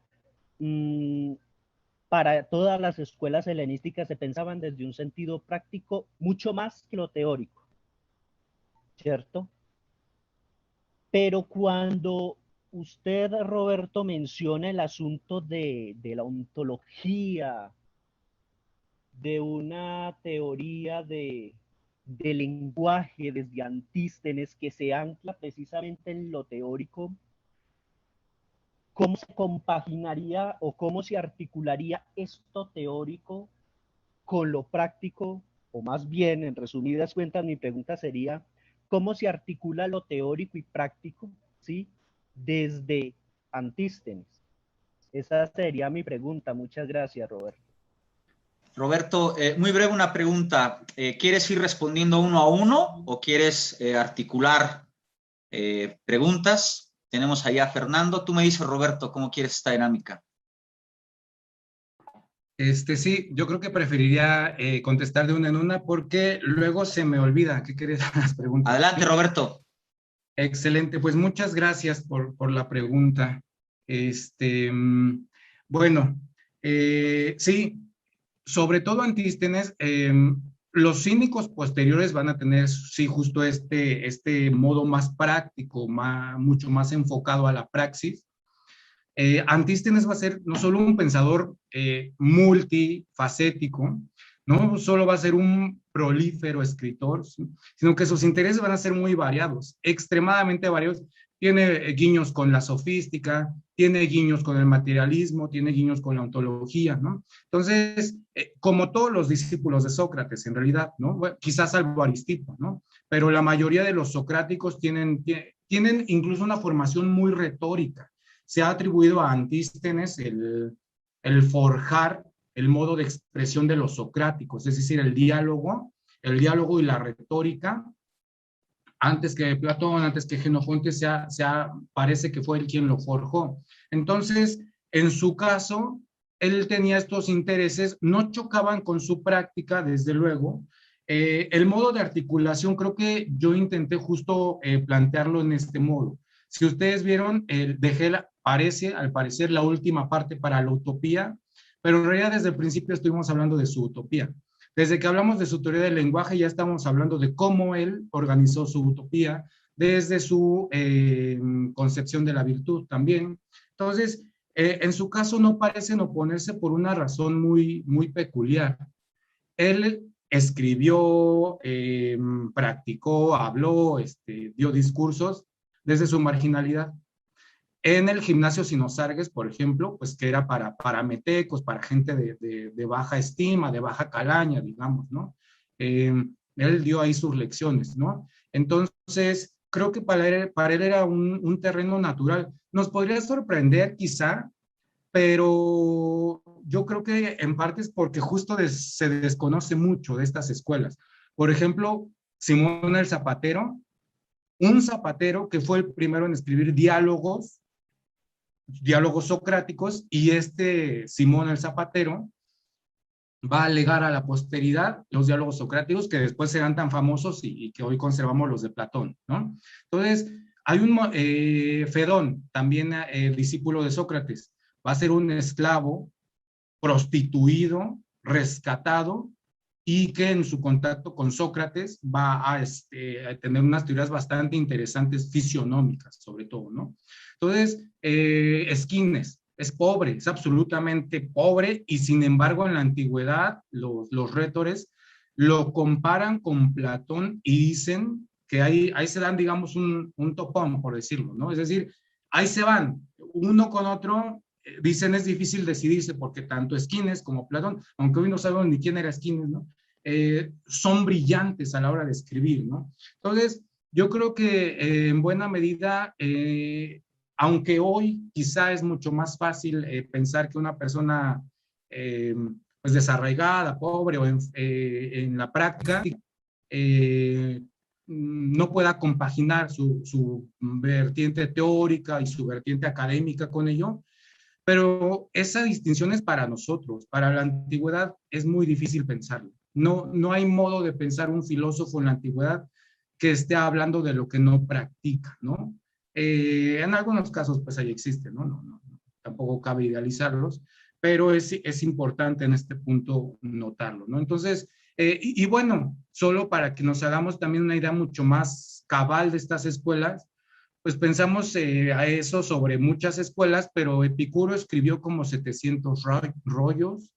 para todas las escuelas helenísticas se pensaban desde un sentido práctico mucho más que lo teórico, ¿cierto? Pero cuando usted, Roberto, menciona el asunto de la ontología, de una teoría de lenguaje desde Antístenes que se ancla precisamente en lo teórico, ¿cómo se compaginaría o cómo se articularía esto teórico con lo práctico? O más bien, en resumidas cuentas, mi pregunta sería, ¿cómo se articula lo teórico y práctico, ¿sí?, desde Antístenes? Esa sería mi pregunta. Muchas gracias, Roberto. Roberto, muy breve una pregunta. ¿Quieres ir respondiendo uno a uno o quieres articular preguntas? Tenemos allá a Fernando. Tú me dices, Roberto, ¿cómo quieres esta dinámica? Sí, yo creo que preferiría contestar de una en una porque luego se me olvida qué querías las preguntas. Adelante, Roberto. Excelente, pues muchas gracias por la pregunta. Bueno, sí, sobre todo Antístenes, los cínicos posteriores van a tener, sí, justo este modo más práctico, mucho más enfocado a la praxis. Antístenes va a ser no solo un pensador multifacético, no solo va a ser un prolífero escritor, sino que sus intereses van a ser muy variados, extremadamente variados. Tiene guiños con la sofística, tiene guiños con el materialismo, tiene guiños con la ontología, ¿no? Entonces, como todos los discípulos de Sócrates, en realidad, ¿no? Bueno, quizás salvo Aristipo, ¿no? Pero la mayoría de los socráticos tienen incluso una formación muy retórica. Se ha atribuido a Antístenes el forjar el modo de expresión de los socráticos, es decir, el diálogo y la retórica. Antes que Platón, antes que Jenofonte, parece que fue él quien lo forjó. Entonces, en su caso, él tenía estos intereses, no chocaban con su práctica, desde luego. El modo de articulación, creo que yo intenté justo plantearlo en este modo. Si ustedes vieron, al parecer, la última parte para la utopía, pero en realidad desde el principio estuvimos hablando de su utopía. Desde que hablamos de su teoría del lenguaje, ya estamos hablando de cómo él organizó su utopía, desde su concepción de la virtud también. Entonces, en su caso no parecen oponerse por una razón muy, muy peculiar. Él escribió, practicó, habló, dio discursos desde su marginalidad. En el gimnasio Sinosargues, por ejemplo, pues que era para metecos, para gente de baja estima, de baja calaña, digamos, ¿no? Él dio ahí sus lecciones, ¿no? Entonces, creo que para él era un terreno natural. Nos podría sorprender quizá, pero yo creo que en parte es porque justo se desconoce mucho de estas escuelas. Por ejemplo, Simón el Zapatero, un zapatero que fue el primero en escribir diálogos socráticos, y Simón el Zapatero va a legar a la posteridad los diálogos socráticos que después serán tan famosos y que hoy conservamos los de Platón, ¿no? Entonces, hay un Fedón, también discípulo de Sócrates, va a ser un esclavo prostituido, rescatado, y que en su contacto con Sócrates va a tener unas teorías bastante interesantes fisionómicas, sobre todo, ¿no? Entonces, Esquines es pobre, es absolutamente pobre, y sin embargo en la antigüedad los rhétores lo comparan con Platón y dicen que ahí se dan, digamos, un topón, por decirlo, ¿no? Es decir, ahí se van, uno con otro, dicen es difícil decidirse porque tanto Esquines como Platón, aunque hoy no sabemos ni quién era Esquines, ¿no? Son brillantes a la hora de escribir, ¿no? Entonces, yo creo que en buena medida, aunque hoy quizá es mucho más fácil pensar que una persona pues desarraigada, pobre o en la práctica, no pueda compaginar su vertiente teórica y su vertiente académica con ello, pero esa distinción es para nosotros. Para la antigüedad es muy difícil pensarlo. No hay modo de pensar un filósofo en la antigüedad que esté hablando de lo que no practica, ¿no? En algunos casos, pues ahí existe, ¿no? Tampoco cabe idealizarlos, pero es importante en este punto notarlo, ¿no? Entonces, y bueno, solo para que nos hagamos también una idea mucho más cabal de estas escuelas, pues pensamos a eso sobre muchas escuelas, pero Epicuro escribió como 700 rollos,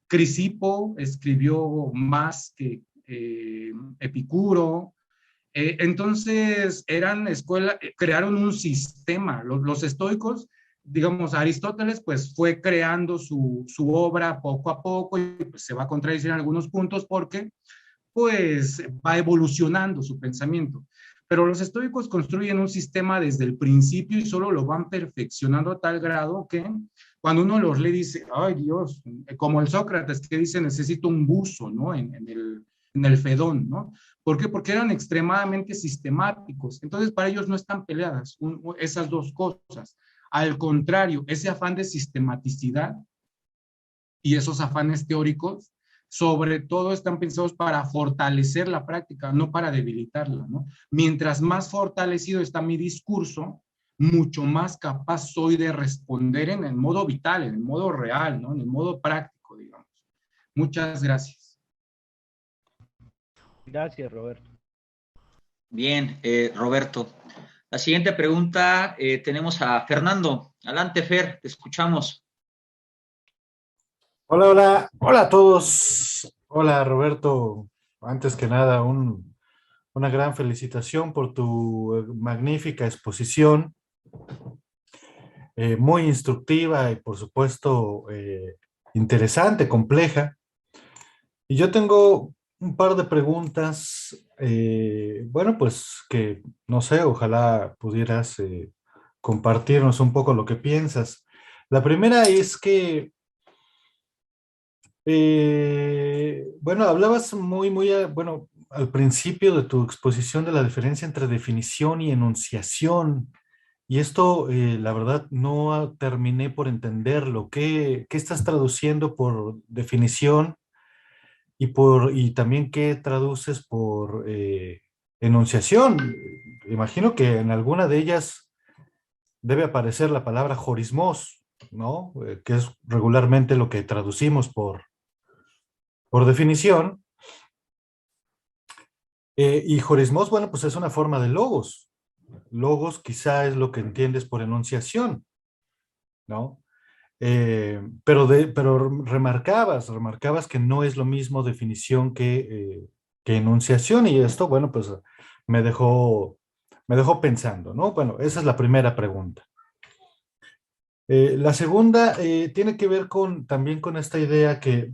Crisipo escribió más que Epicuro, entonces eran escuelas, crearon un sistema, los estoicos, digamos, Aristóteles pues fue creando su obra poco a poco y pues, se va a contradecir en algunos puntos porque pues va evolucionando su pensamiento. Pero los estoicos construyen un sistema desde el principio y solo lo van perfeccionando a tal grado que cuando uno los lee dice, ay Dios, como el Sócrates que dice necesito un buzo, ¿no? En el Fedón, ¿no? ¿Por qué? Porque eran extremadamente sistemáticos. Entonces para ellos no están peleadas esas dos cosas. Al contrario, ese afán de sistematicidad y esos afanes teóricos sobre todo están pensados para fortalecer la práctica, no para debilitarla, ¿no? Mientras más fortalecido está mi discurso, mucho más capaz soy de responder en el modo vital, en el modo real, ¿no? En el modo práctico, digamos. Muchas gracias. Gracias, Roberto. Bien, Roberto. La siguiente pregunta tenemos a Fernando. Adelante, Fer, te escuchamos. Hola, hola, hola a todos. Hola, Roberto. Antes que nada, una gran felicitación por tu magnífica exposición, muy instructiva y por supuesto interesante, compleja. Y yo tengo un par de preguntas, bueno, pues que no sé, ojalá pudieras compartirnos un poco lo que piensas. La primera es que bueno, hablabas bueno, al principio de tu exposición de la diferencia entre definición y enunciación, y esto, la verdad, no terminé por entenderlo. ¿Qué estás traduciendo por definición y también qué traduces por enunciación? Imagino que en alguna de ellas debe aparecer la palabra jorismos, ¿no? Que es regularmente lo que traducimos por definición, y jorismos, bueno, pues es una forma de logos. Logos quizá es lo que entiendes por enunciación, ¿no? Pero remarcabas que no es lo mismo definición que enunciación, y esto, bueno, pues me dejó, me dejó pensando, ¿no? Bueno, esa es la primera pregunta. La segunda tiene que ver también con esta idea que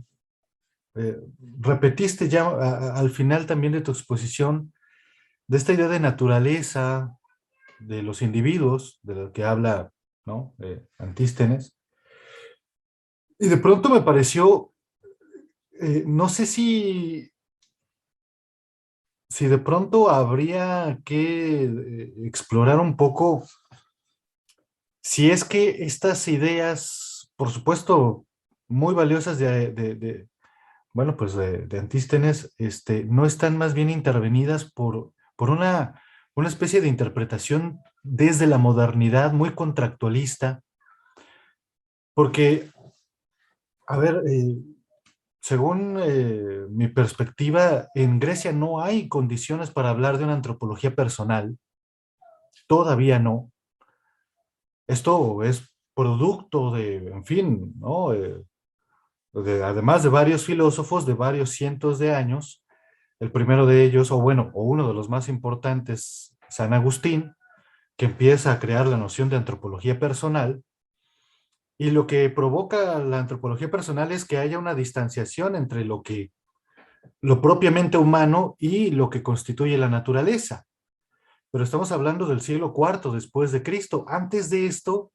repetiste ya al final también de tu exposición, de esta idea de naturaleza de los individuos, de lo que habla, ¿no? Antístenes. Y de pronto me pareció, no sé si de pronto habría que explorar un poco si es que estas ideas, por supuesto, muy valiosas bueno, pues de Antístenes, no están más bien intervenidas por una especie de interpretación desde la modernidad muy contractualista, porque, a ver, según mi perspectiva, en Grecia no hay condiciones para hablar de una antropología personal, todavía no. Esto es producto de, en fin, ¿no? Además de varios filósofos de varios cientos de años, el primero de ellos, o bueno, o uno de los más importantes, San Agustín, que empieza a crear la noción de antropología personal, y lo que provoca la antropología personal es que haya una distanciación entre lo propiamente humano y lo que constituye la naturaleza. Pero estamos hablando del siglo IV después de Cristo. Antes de esto,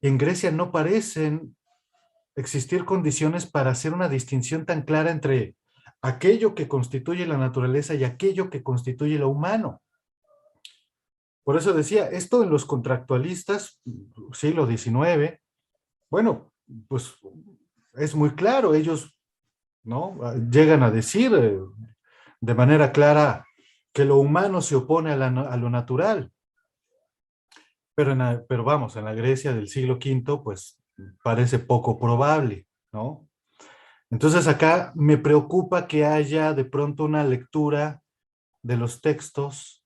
en Grecia no parecen existir condiciones para hacer una distinción tan clara entre aquello que constituye la naturaleza y aquello que constituye lo humano. Por eso decía, esto en los contractualistas, siglo XIX, bueno, pues es muy claro, ellos, ¿no? Llegan a decir de manera clara que lo humano se opone a lo natural. Pero vamos, en la Grecia del siglo V, pues parece poco probable, ¿no? Entonces acá me preocupa que haya de pronto una lectura de los textos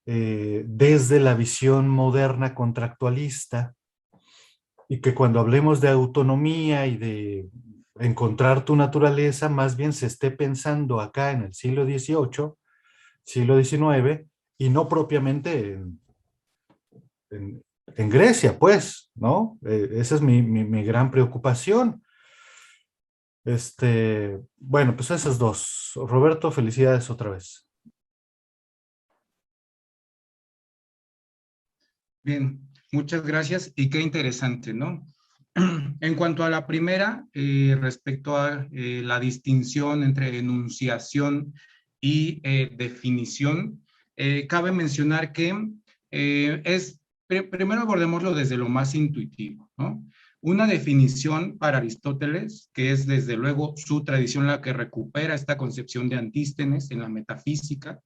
desde la visión moderna contractualista, y que cuando hablemos de autonomía y de encontrar tu naturaleza, más bien se esté pensando acá en el siglo XVIII, siglo XIX, y no propiamente en Grecia, pues, ¿no? Esa es mi gran preocupación. Bueno, pues esas dos. Roberto, felicidades otra vez. Bien, muchas gracias y qué interesante, ¿no? En cuanto a la primera, respecto a la distinción entre enunciación y definición, cabe mencionar que primero abordémoslo desde lo más intuitivo, ¿no? Una definición para Aristóteles, que es desde luego su tradición la que recupera esta concepción de Antístenes en la metafísica,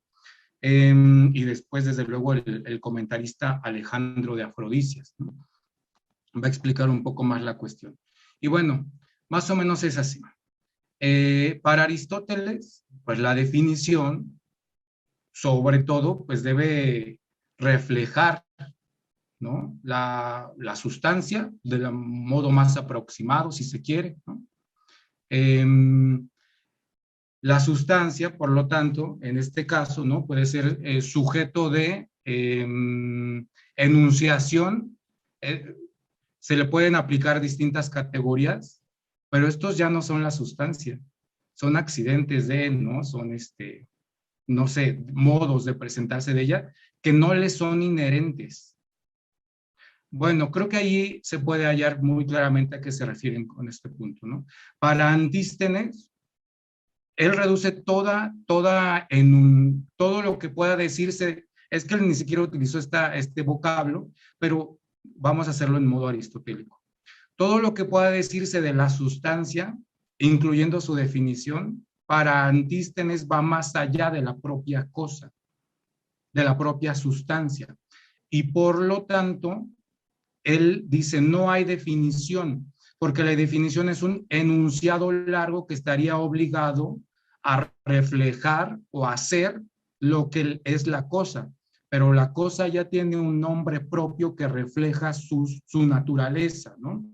y después, desde luego, el comentarista Alejandro de Afrodisias, ¿no? Va a explicar un poco más la cuestión. Y bueno, más o menos es así. Para Aristóteles, pues la definición, sobre todo, pues debe reflejar, ¿no? La sustancia del modo más aproximado, si se quiere, ¿no? La sustancia, por lo tanto, en este caso, ¿no? Puede ser sujeto de enunciación. Se le pueden aplicar distintas categorías, pero estos ya no son la sustancia, son accidentes de, ¿no? Son, no sé, modos de presentarse de ella que no le son inherentes. Bueno, creo que ahí se puede hallar muy claramente a qué se refieren con este punto, ¿no? Para Antístenes, él reduce todo lo que pueda decirse, es que él ni siquiera utilizó este vocablo, pero vamos a hacerlo en modo aristotélico. Todo lo que pueda decirse de la sustancia, incluyendo su definición, para Antístenes va más allá de la propia cosa, de la propia sustancia. Y por lo tanto, él dice, no hay definición, porque la definición es un enunciado largo que estaría obligado a reflejar o hacer lo que es la cosa, pero la cosa ya tiene un nombre propio que refleja su naturaleza, ¿no?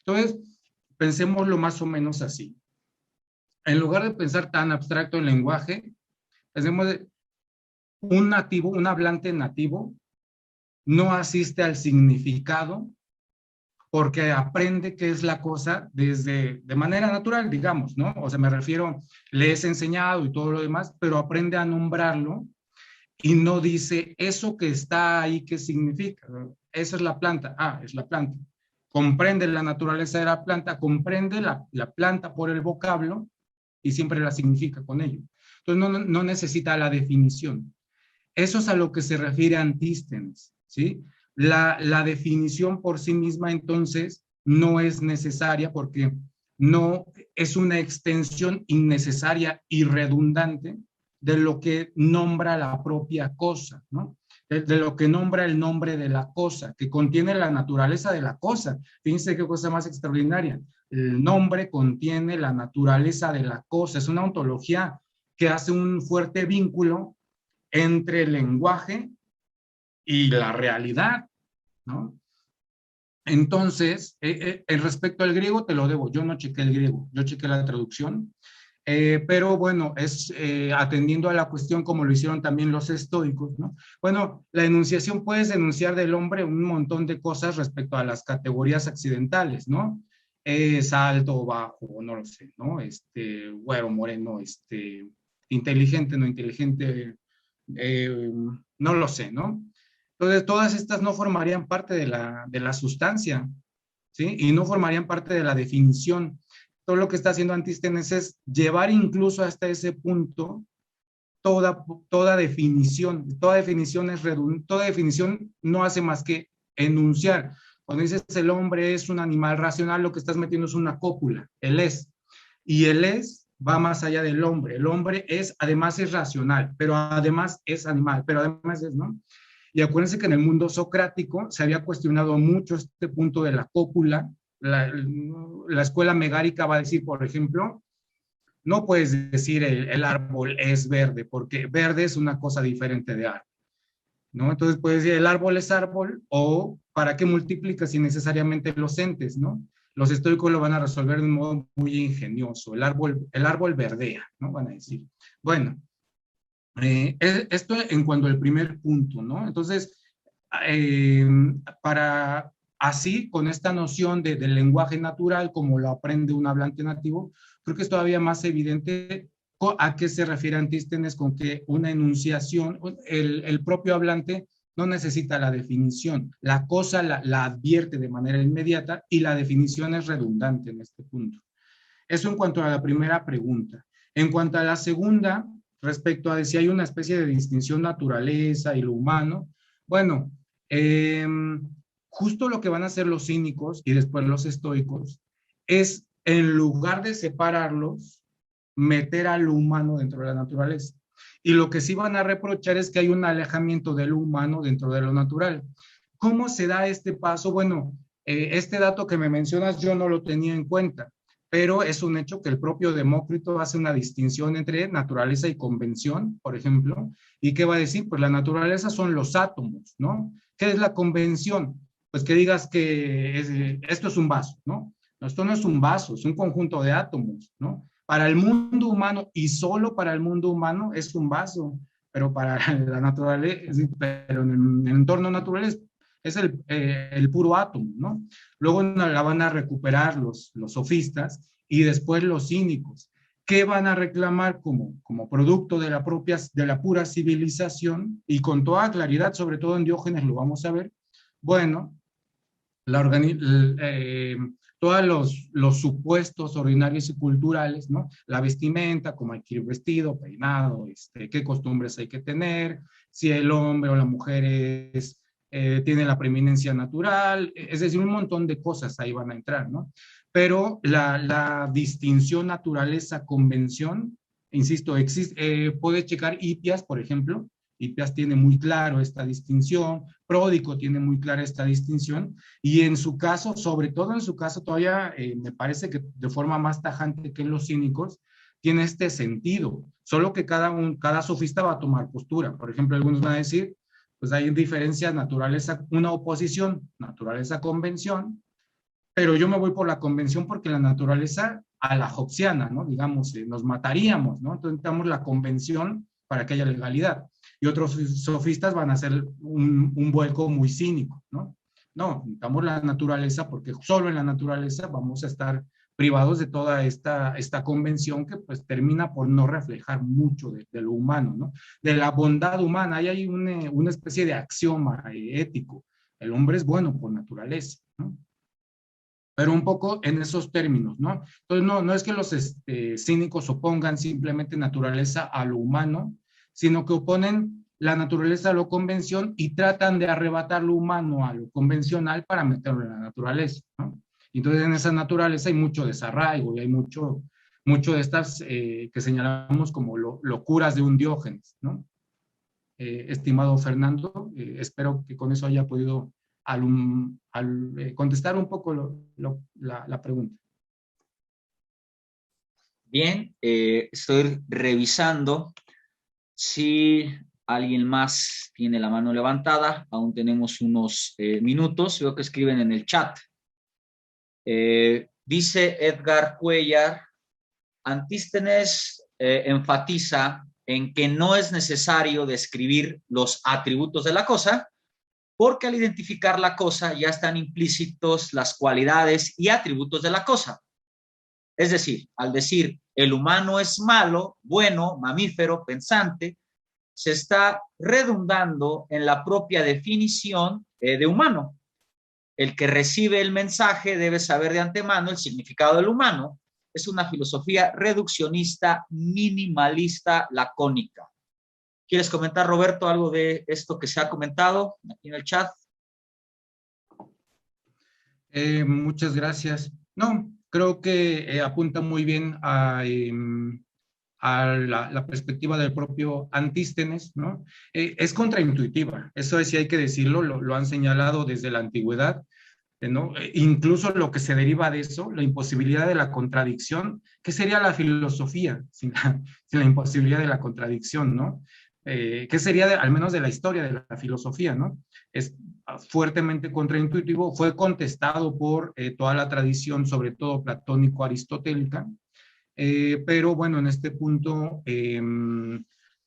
Entonces, pensémoslo más o menos así. En lugar de pensar tan abstracto el lenguaje, pensemos de un nativo, un hablante nativo, no asiste al significado porque aprende qué es la cosa de manera natural, digamos, ¿no? O sea, me refiero, le es enseñado y todo lo demás, pero aprende a nombrarlo y no dice eso que está ahí, ¿qué significa? Esa es la planta, es la planta. Comprende la naturaleza de la planta, comprende la planta por el vocablo y siempre la significa con ello. Entonces no necesita la definición. Eso es a lo que se refiere Antístenes, ¿sí? La definición por sí misma entonces no es necesaria porque no es una extensión innecesaria y redundante de lo que nombra la propia cosa, ¿no? De lo que nombra el nombre de la cosa, que contiene la naturaleza de la cosa. Fíjense qué cosa más extraordinaria. El nombre contiene la naturaleza de la cosa. Es una ontología que hace un fuerte vínculo entre el lenguaje y la realidad, ¿no? Entonces, respecto al griego te lo debo, yo no chequé el griego, yo chequé la traducción, pero bueno, es atendiendo a la cuestión como lo hicieron también los estoicos, ¿no? Bueno, la enunciación puedes enunciar del hombre un montón de cosas respecto a las categorías accidentales, ¿no? Es alto o bajo, no lo sé, ¿no? Güero, moreno, inteligente, no inteligente, eh, no lo sé, ¿no? Entonces, todas estas no formarían parte de la sustancia, ¿sí? Y no formarían parte de la definición. Todo lo que está haciendo Antístenes es llevar incluso hasta ese punto toda definición. Toda definición es redundante, toda definición no hace más que enunciar. Cuando dices el hombre es un animal racional, lo que estás metiendo es una cópula, el es. Y el es va más allá del hombre. El hombre es, además es racional, pero además es animal, pero además es, ¿no? Y acuérdense que en el mundo socrático se había cuestionado mucho este punto de la cópula. La escuela megárica va a decir, por ejemplo, no puedes decir el árbol es verde, porque verde es una cosa diferente de árbol, ¿no? Entonces puedes decir el árbol es árbol, o ¿para qué multiplicas innecesariamente los entes, ¿no? Los estoicos lo van a resolver de un modo muy ingenioso. El árbol verdea, ¿no? Van a decir. Bueno, esto en cuanto al primer punto, ¿no? Entonces, para así, con esta noción del lenguaje natural, como lo aprende un hablante nativo, creo que es todavía más evidente a qué se refiere Antístenes con que una enunciación, el propio hablante no necesita la definición, la cosa la advierte de manera inmediata y la definición es redundante en este punto. Eso en cuanto a la primera pregunta. En cuanto a la segunda, respecto a si hay una especie de distinción naturaleza y lo humano, bueno, justo lo que van a hacer los cínicos y después los estoicos es, en lugar de separarlos, meter a lo humano dentro de la naturaleza. Y lo que sí van a reprochar es que hay un alejamiento de lo humano dentro de lo natural. ¿Cómo se da este paso? Bueno, este dato que me mencionas yo no lo tenía en cuenta, pero es un hecho que el propio Demócrito hace una distinción entre naturaleza y convención, por ejemplo. ¿Y qué va a decir? Pues la naturaleza son los átomos, ¿no? ¿Qué es la convención? Pues que digas que esto es un vaso, ¿no? No, esto no es un vaso, es un conjunto de átomos, ¿no? Para el mundo humano y solo para el mundo humano es un vaso, pero para la naturaleza, pero en el entorno natural es el puro átomo, ¿no? Luego la van a recuperar los sofistas y después los cínicos. ¿Qué van a reclamar como producto de la pura civilización? Y con toda claridad, sobre todo en Diógenes lo vamos a ver. Bueno, todos los supuestos ordinarios y culturales, ¿no? La vestimenta, cómo hay que ir vestido, peinado, qué costumbres hay que tener, si el hombre o la mujer tiene la preeminencia natural, es decir, un montón de cosas ahí van a entrar, ¿no? Pero la distinción naturaleza-convención, insisto, puede checar Hipias, por ejemplo. Hipias tiene muy claro esta distinción, Pródico tiene muy clara esta distinción, y en su caso, sobre todo en su caso, todavía me parece que de forma más tajante que en los cínicos, tiene este sentido, solo que cada sofista va a tomar postura. Por ejemplo, algunos van a decir, pues hay diferencias, naturaleza, una oposición, naturaleza-convención, pero yo me voy por la convención porque la naturaleza a la hobbesiana, ¿no? Digamos, nos mataríamos, ¿no? Entonces necesitamos la convención para que haya legalidad. Y otros sofistas van a hacer un vuelco muy cínico, ¿no? No, necesitamos la naturaleza porque solo en la naturaleza vamos a estar privados de toda esta convención que pues termina por no reflejar mucho de lo humano, ¿no? De la bondad humana. Ahí hay una especie de axioma ético. El hombre es bueno por naturaleza, ¿no? Pero un poco en esos términos, ¿no? Entonces, no es que los cínicos opongan simplemente naturaleza a lo humano, sino que oponen la naturaleza a lo convención y tratan de arrebatar lo humano a lo convencional para meterlo en la naturaleza, ¿no? Entonces, en esa naturaleza hay mucho desarraigo y hay mucho de estas que señalamos como locuras de un Diógenes, ¿no? Estimado Fernando, espero que con eso haya podido contestar un poco la pregunta. Bien, estoy revisando si alguien más tiene la mano levantada. Aún tenemos unos minutos. Veo que escriben en el chat. Dice Edgar Cuellar, Antístenes enfatiza en que no es necesario describir los atributos de la cosa, porque al identificar la cosa ya están implícitos las cualidades y atributos de la cosa. Es decir, al decir el humano es malo, bueno, mamífero, pensante, se está redundando en la propia definición de humano. El que recibe el mensaje debe saber de antemano el significado del humano. Es una filosofía reduccionista, minimalista, lacónica. ¿Quieres comentar, Roberto, algo de esto que se ha comentado aquí en el chat? Muchas gracias. No, creo que apunta muy bien a la perspectiva del propio Antístenes, ¿no? Es contraintuitiva, eso sí hay que decirlo, lo han señalado desde la antigüedad, ¿no? Incluso lo que se deriva de eso, la imposibilidad de la contradicción, ¿qué sería la filosofía sin la imposibilidad de la contradicción, ¿no? ¿Qué sería al menos de la historia de la filosofía, ¿no? Es fuertemente contraintuitivo, fue contestado por toda la tradición, sobre todo platónico-aristotélica, pero bueno, en este punto,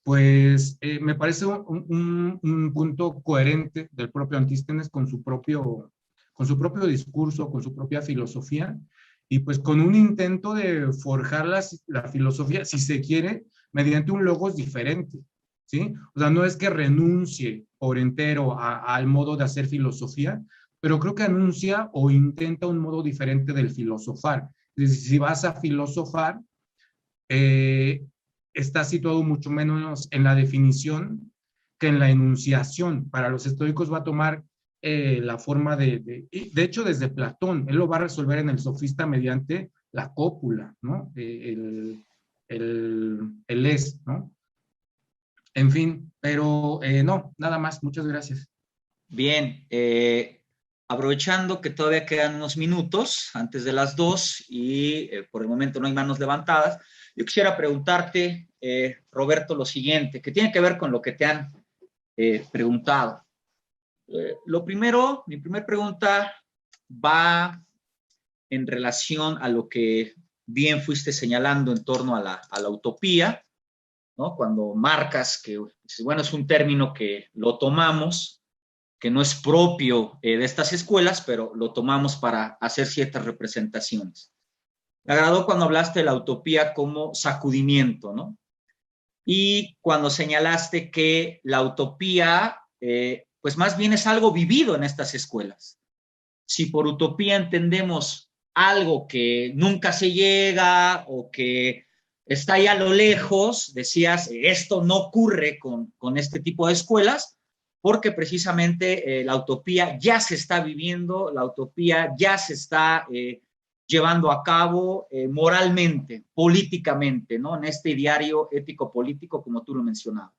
pues me parece un punto coherente del propio Antístenes con su propio discurso, con su propia filosofía, y pues con un intento de forjar la filosofía, si se quiere, mediante un logos diferente, ¿sí? O sea, no es que renuncie por entero al modo de hacer filosofía, pero creo que anuncia o intenta un modo diferente del filosofar. Es decir, si vas a filosofar, está situado mucho menos en la definición que en la enunciación. Para los estoicos va a tomar la forma de hecho, desde Platón, él lo va a resolver en el Sofista mediante la cópula, ¿no? El es, ¿no? En fin, pero no, nada más, muchas gracias. Bien, aprovechando que todavía quedan unos minutos antes de las 2 y por el momento no hay manos levantadas, yo quisiera preguntarte, Roberto, lo siguiente, que tiene que ver con lo que te han preguntado. Lo primero, mi primera pregunta va en relación a lo que bien fuiste señalando en torno a la utopía, ¿no? Cuando marcas que, bueno, es un término que lo tomamos, que no es propio de estas escuelas, pero lo tomamos para hacer ciertas representaciones. Me agradó cuando hablaste de la utopía como sacudimiento, ¿no? Y cuando señalaste que la utopía, pues más bien es algo vivido en estas escuelas. Si por utopía entendemos algo que nunca se llega o que está ahí a lo lejos, decías, esto no ocurre con este tipo de escuelas, porque precisamente la utopía ya se está viviendo, la utopía ya se está llevando a cabo moralmente, políticamente, ¿no? En este diario ético-político, como tú lo mencionabas.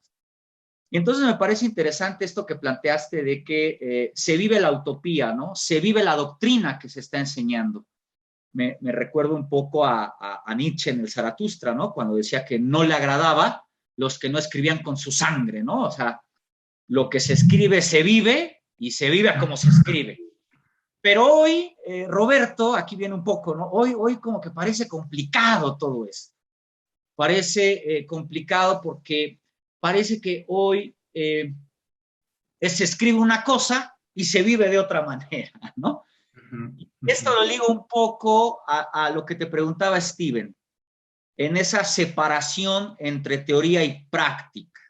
Y entonces me parece interesante esto que planteaste de que se vive la utopía, ¿no? Se vive la doctrina que se está enseñando. Me recuerdo un poco a Nietzsche en el Zaratustra, ¿no? Cuando decía que no le agradaba los que no escribían con su sangre, ¿no? O sea, lo que se escribe se vive y se vive como se escribe. Pero hoy, Roberto, aquí viene un poco, ¿no? Hoy como que parece complicado todo esto. Parece complicado porque parece que hoy se escribe una cosa y se vive de otra manera, ¿no? Esto lo ligo un poco a lo que te preguntaba Steven, en esa separación entre teoría y práctica,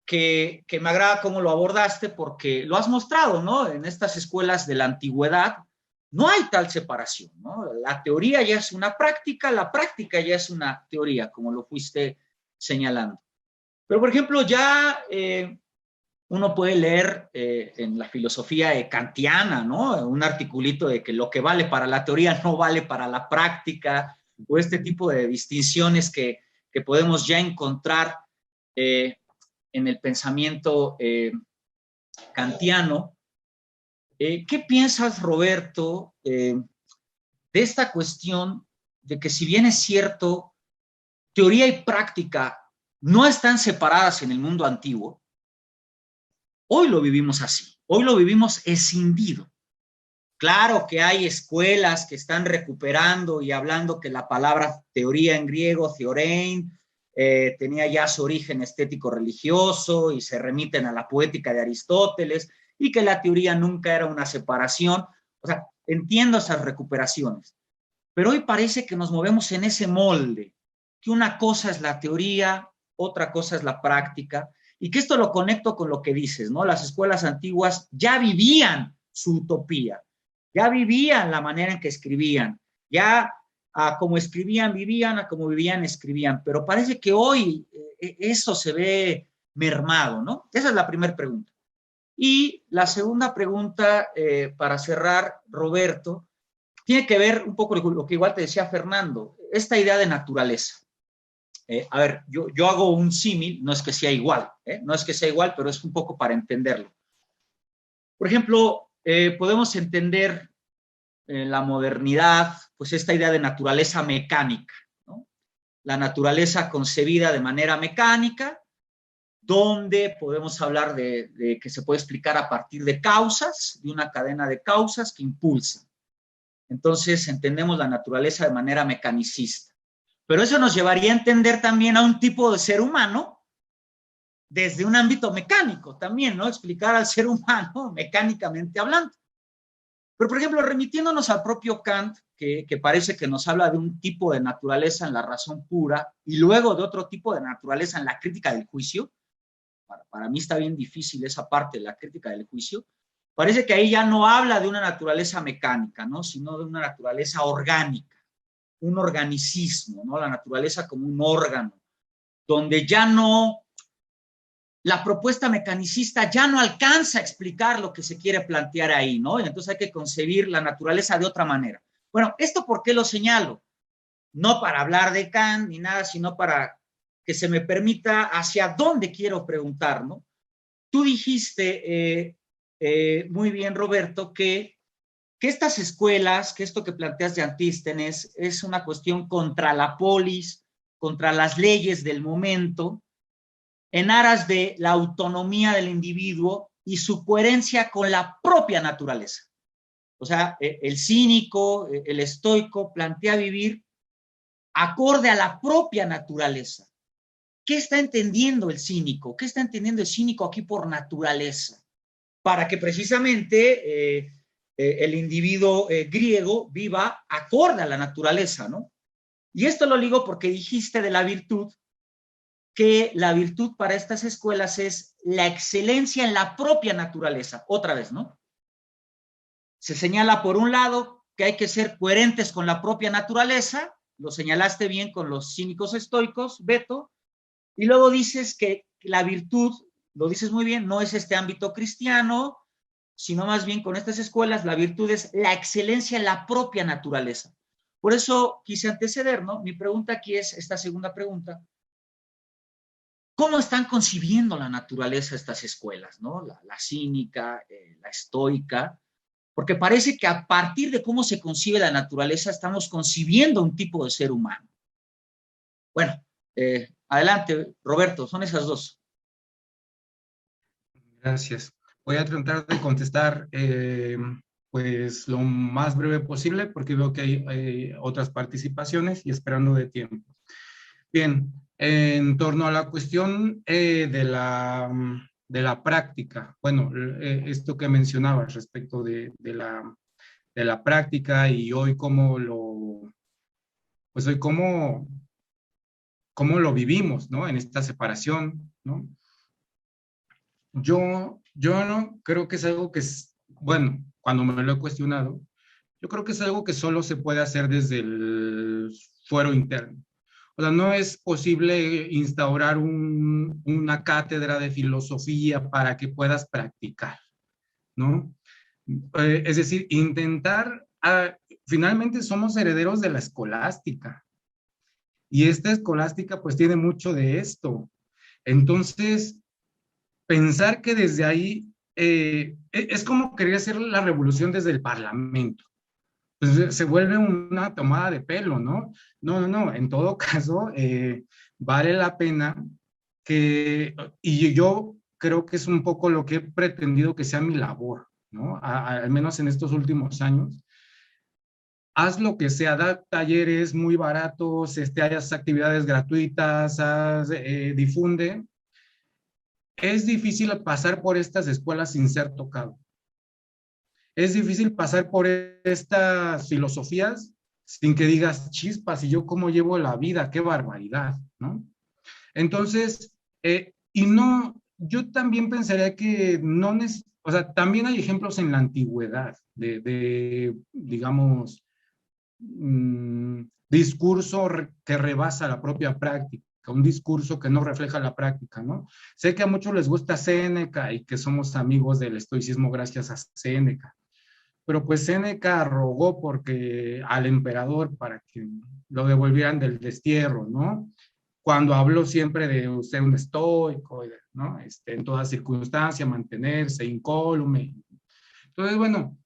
que me agrada cómo lo abordaste porque lo has mostrado, ¿no? En estas escuelas de la antigüedad no hay tal separación, ¿no? La teoría ya es una práctica, la práctica ya es una teoría, como lo fuiste señalando. Pero, por ejemplo, ya uno puede leer en la filosofía kantiana, ¿no? Un articulito de que lo que vale para la teoría no vale para la práctica, o este tipo de distinciones que podemos ya encontrar en el pensamiento kantiano. ¿Qué piensas, Roberto, de esta cuestión de que, si bien es cierto, teoría y práctica no están separadas en el mundo antiguo, hoy lo vivimos así, hoy lo vivimos escindido? Claro que hay escuelas que están recuperando y hablando que la palabra teoría en griego, theorein, tenía ya su origen estético religioso y se remiten a la poética de Aristóteles, y que la teoría nunca era una separación. O sea, entiendo esas recuperaciones, pero hoy parece que nos movemos en ese molde, que una cosa es la teoría, otra cosa es la práctica, y que esto lo conecto con lo que dices, ¿no? Las escuelas antiguas ya vivían su utopía, ya vivían la manera en que escribían, ya como escribían, vivían, a como vivían, escribían, pero parece que hoy eso se ve mermado, ¿no? Esa es la primera pregunta. Y la segunda pregunta, para cerrar, Roberto, tiene que ver un poco con lo que igual te decía Fernando, esta idea de naturaleza. A ver, yo hago un símil, no es que sea igual, no es que sea igual, pero es un poco para entenderlo. Por ejemplo, podemos entender en la modernidad, pues esta idea de naturaleza mecánica, ¿no? La naturaleza concebida de manera mecánica, donde podemos hablar de que se puede explicar a partir de causas, de una cadena de causas que impulsan. Entonces entendemos la naturaleza de manera mecanicista. Pero eso nos llevaría a entender también a un tipo de ser humano desde un ámbito mecánico también, ¿no? Explicar al ser humano mecánicamente hablando. Pero, por ejemplo, remitiéndonos al propio Kant, que parece que nos habla de un tipo de naturaleza en la razón pura y luego de otro tipo de naturaleza en la crítica del juicio, para mí está bien difícil esa parte de la crítica del juicio, parece que ahí ya no habla de una naturaleza mecánica, ¿no? Sino de una naturaleza orgánica, un organicismo, ¿no? La naturaleza como un órgano, donde ya no, la propuesta mecanicista ya no alcanza a explicar lo que se quiere plantear ahí, ¿no? Y entonces hay que concebir la naturaleza de otra manera. Bueno, ¿esto por qué lo señalo? No para hablar de Kant ni nada, sino para que se me permita hacia dónde quiero preguntar, ¿no? Tú dijiste muy bien, Roberto, que estas escuelas, que esto que planteas de Antístenes es una cuestión contra la polis, contra las leyes del momento, en aras de la autonomía del individuo y su coherencia con la propia naturaleza. O sea, el cínico, el estoico, plantea vivir acorde a la propia naturaleza. ¿Qué está entendiendo el cínico? ¿Qué está entendiendo el cínico aquí por naturaleza? Para que precisamente el individuo griego viva acorde a la naturaleza, ¿no? Y esto lo digo porque dijiste de la virtud, que la virtud para estas escuelas es la excelencia en la propia naturaleza. Otra vez, ¿no? Se señala por un lado que hay que ser coherentes con la propia naturaleza, lo señalaste bien con los cínicos estoicos, Beto, y luego dices que la virtud, lo dices muy bien, no es este ámbito cristiano, sino más bien con estas escuelas la virtud es la excelencia en la propia naturaleza. Por eso quise anteceder, ¿no? Mi pregunta aquí es esta segunda pregunta. ¿Cómo están concibiendo la naturaleza estas escuelas, ¿no? La cínica, la estoica, porque parece que a partir de cómo se concibe la naturaleza estamos concibiendo un tipo de ser humano. Bueno, adelante, Roberto, son esas dos. Gracias. Voy a tratar de contestar pues lo más breve posible porque veo que hay otras participaciones y esperando de tiempo. Bien, en torno a la cuestión de la práctica, bueno, esto que mencionabas respecto de la práctica y hoy cómo cómo lo vivimos, ¿no? En esta separación, ¿no? Yo no creo que es algo que es, bueno, cuando me lo he cuestionado, yo creo que es algo que solo se puede hacer desde el fuero interno. O sea, no es posible instaurar una cátedra de filosofía para que puedas practicar, ¿no? Es decir, finalmente somos herederos de la escolástica, y esta escolástica pues tiene mucho de esto. Entonces, pensar que desde ahí es como querer hacer la revolución desde el Parlamento. Pues se vuelve una tomada de pelo, ¿no? No, en todo caso, vale la pena y yo creo que es un poco lo que he pretendido que sea mi labor, ¿no? Al menos en estos últimos años. Haz lo que sea, da talleres muy baratos, haz actividades gratuitas, difunde. Es difícil pasar por estas escuelas sin ser tocado. Es difícil pasar por estas filosofías sin que digas, chispas, y yo cómo llevo la vida, qué barbaridad, ¿no? Entonces, yo también pensaría que o sea, también hay ejemplos en la antigüedad digamos, discurso que rebasa la propia práctica, un discurso que no refleja la práctica, ¿no? Sé que a muchos les gusta Séneca y que somos amigos del estoicismo gracias a Séneca, pero pues Séneca rogó al emperador para que lo devolvieran del destierro, ¿no? Cuando habló siempre de ser un estoico, ¿no? En toda circunstancia, mantenerse incólume. Entonces, bueno,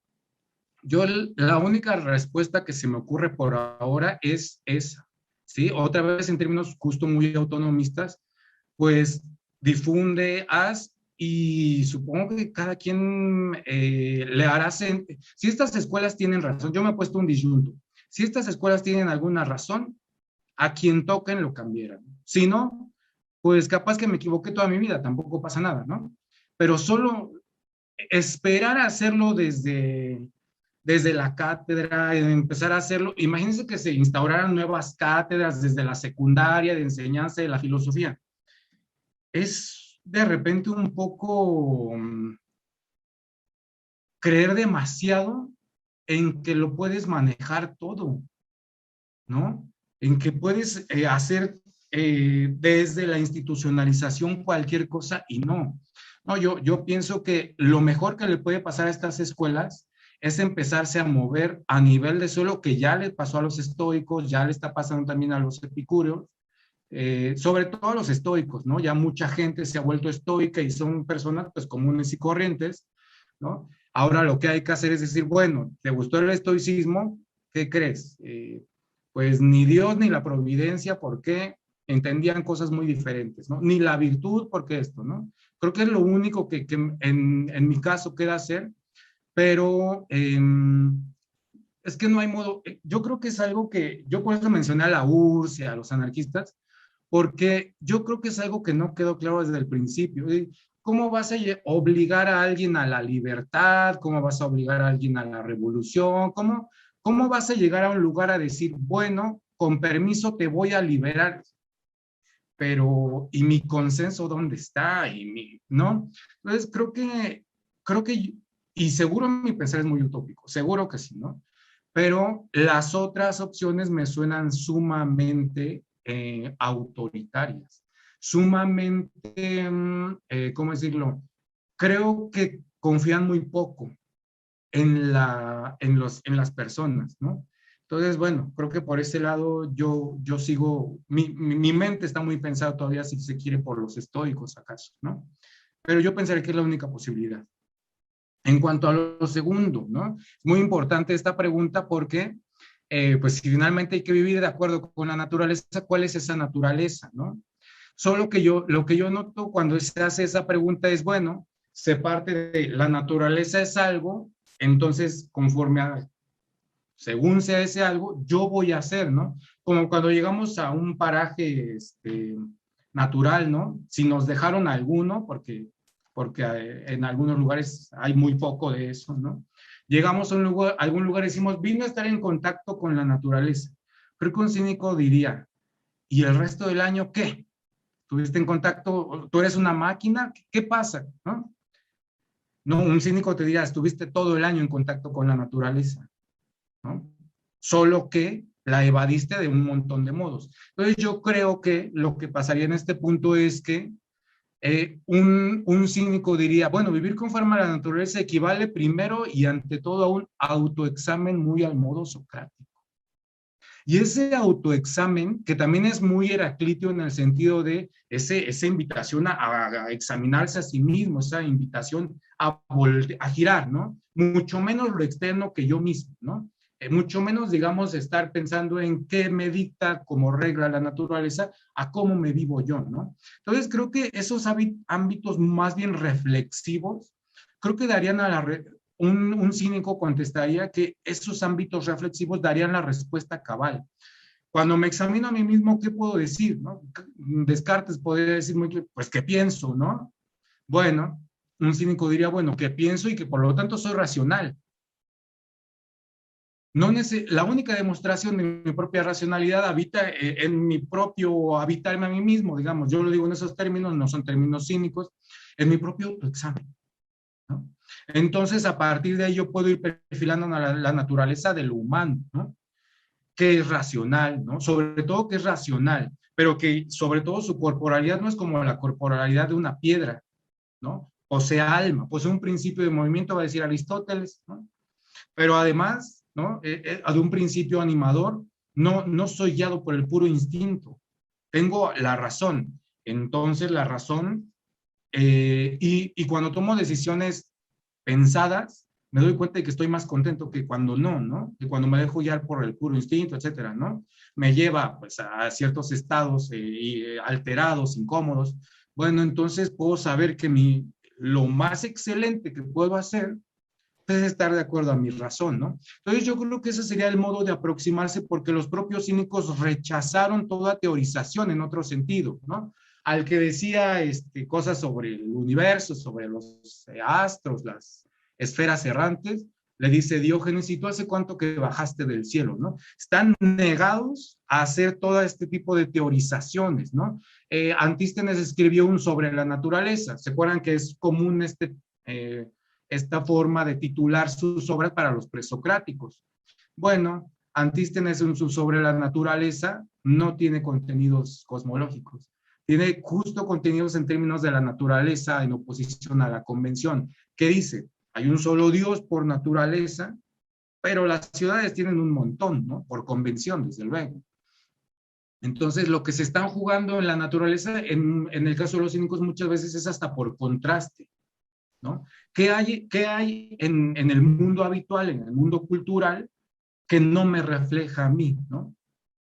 la única respuesta que se me ocurre por ahora es esa, ¿sí? Otra vez en términos justo muy autonomistas, pues difunde, y supongo que cada quien le hará si estas escuelas tienen razón, yo me he puesto un disyunto, si estas escuelas tienen alguna razón, a quien toquen lo cambiaran, si no, pues capaz que me equivoqué toda mi vida, tampoco pasa nada, ¿no? Pero solo esperar a hacerlo desde la cátedra, empezar a hacerlo. Imagínense que se instauraran nuevas cátedras desde la secundaria de enseñanza de la filosofía. Es de repente un poco creer demasiado en que lo puedes manejar todo, ¿no? En que puedes hacer desde la institucionalización cualquier cosa, y no. No, yo pienso que lo mejor que le puede pasar a estas escuelas es empezarse a mover a nivel de suelo, que ya le pasó a los estoicos, ya le está pasando también a los epicúreos, sobre todo a los estoicos, ¿no? Ya mucha gente se ha vuelto estoica y son personas pues comunes y corrientes, ¿no? Ahora lo que hay que hacer es decir, bueno, ¿te gustó el estoicismo? ¿Qué crees? Pues ni Dios ni la providencia, ¿por qué? Entendían cosas muy diferentes, ¿no? Ni la virtud, ¿por qué esto, no? Creo que es lo único que en mi caso queda hacer, pero es que no hay modo. Yo creo que es algo que, yo por eso mencioné a la URSS y a los anarquistas, porque yo creo que es algo que no quedó claro desde el principio. ¿Cómo vas a obligar a alguien a la libertad? ¿Cómo vas a obligar a alguien a la revolución? ¿Cómo vas a llegar a un lugar a decir, bueno, con permiso te voy a liberar? Pero, ¿y mi consenso dónde está? ¿No? Entonces, creo que, y seguro mi pensar es muy utópico, seguro que sí, ¿no? Pero las otras opciones me suenan sumamente autoritarias, sumamente, ¿cómo decirlo? Creo que confían muy poco en las personas, ¿no? Entonces, bueno, creo que por ese lado yo sigo, mi mente está muy pensada todavía, si se quiere, por los estoicos, acaso, ¿no? Pero yo pensaría que es la única posibilidad. En cuanto a lo segundo, ¿no? Es muy importante esta pregunta porque, pues, si finalmente hay que vivir de acuerdo con la naturaleza, ¿cuál es esa naturaleza, no? Solo que lo que yo noto cuando se hace esa pregunta es, bueno, se parte de la naturaleza es algo, entonces, según sea ese algo, yo voy a hacer, ¿no? Como cuando llegamos a un paraje natural, ¿no? Si nos dejaron alguno, porque en algunos lugares hay muy poco de eso, ¿no? Llegamos a algún lugar y decimos, vine a estar en contacto con la naturaleza. Creo que un cínico diría, ¿y el resto del año qué? ¿Tuviste en contacto? ¿Tú eres una máquina? ¿Qué pasa? ¿No? No, un cínico te dirá, estuviste todo el año en contacto con la naturaleza, ¿no? Solo que la evadiste de un montón de modos. Entonces yo creo que lo que pasaría en este punto es que un cínico diría, bueno, vivir conforme a la naturaleza equivale primero y ante todo a un autoexamen muy al modo socrático. Y ese autoexamen, que también es muy heraclitio en el sentido de esa invitación a examinarse a sí mismo, esa invitación a girar, ¿no? Mucho menos lo externo que yo mismo, ¿no? Mucho menos, digamos, estar pensando en qué me dicta como regla la naturaleza a cómo me vivo yo, ¿no? Entonces, creo que esos ámbitos más bien reflexivos, creo que darían a un cínico contestaría que esos ámbitos reflexivos darían la respuesta cabal. Cuando me examino a mí mismo, ¿qué puedo decir? ¿No? Descartes podría decir, pues, ¿qué pienso? ¿No? Bueno, un cínico diría, bueno, ¿qué pienso? Y que por lo tanto soy racional. No la única demostración de mi propia racionalidad habita en mi propio habitarme a mí mismo, digamos. Yo lo digo en esos términos, no son términos cínicos, en mi propio autoexamen, ¿no? Entonces, a partir de ahí yo puedo ir perfilando la naturaleza de lo humano, ¿no? Que es racional, ¿no? Sobre todo que es racional, pero que sobre todo su corporalidad no es como la corporalidad de una piedra, ¿no? Posee alma, posee un principio de movimiento, va a decir Aristóteles, ¿no? Pero además, ¿no? De un principio animador, no soy guiado por el puro instinto, tengo la razón. Entonces, la razón, y cuando tomo decisiones pensadas, me doy cuenta de que estoy más contento que cuando no, ¿no? Que cuando me dejo guiar por el puro instinto, etcétera, ¿no? Me lleva, pues, a ciertos estados alterados, incómodos. Bueno, entonces puedo saber que lo más excelente que puedo hacer es estar de acuerdo a mi razón, ¿no? Entonces yo creo que ese sería el modo de aproximarse porque los propios cínicos rechazaron toda teorización en otro sentido, ¿no? Al que decía cosas sobre el universo, sobre los astros, las esferas errantes, le dice Diógenes, ¿y tú hace cuánto que bajaste del cielo, no? Están negados a hacer todo este tipo de teorizaciones, ¿no? Antístenes escribió un sobre la naturaleza, ¿se acuerdan que es común esta forma de titular sus obras para los presocráticos? Bueno, Antístenes en su sobre la naturaleza no tiene contenidos cosmológicos, tiene justo contenidos en términos de la naturaleza en oposición a la convención, que dice, hay un solo Dios por naturaleza, pero las ciudades tienen un montón, ¿no? Por convención, desde luego. Entonces, lo que se están jugando en la naturaleza, en el caso de los cínicos, muchas veces es hasta por contraste, ¿no? ¿Qué hay en el mundo habitual, en el mundo cultural, que no me refleja a mí, ¿no?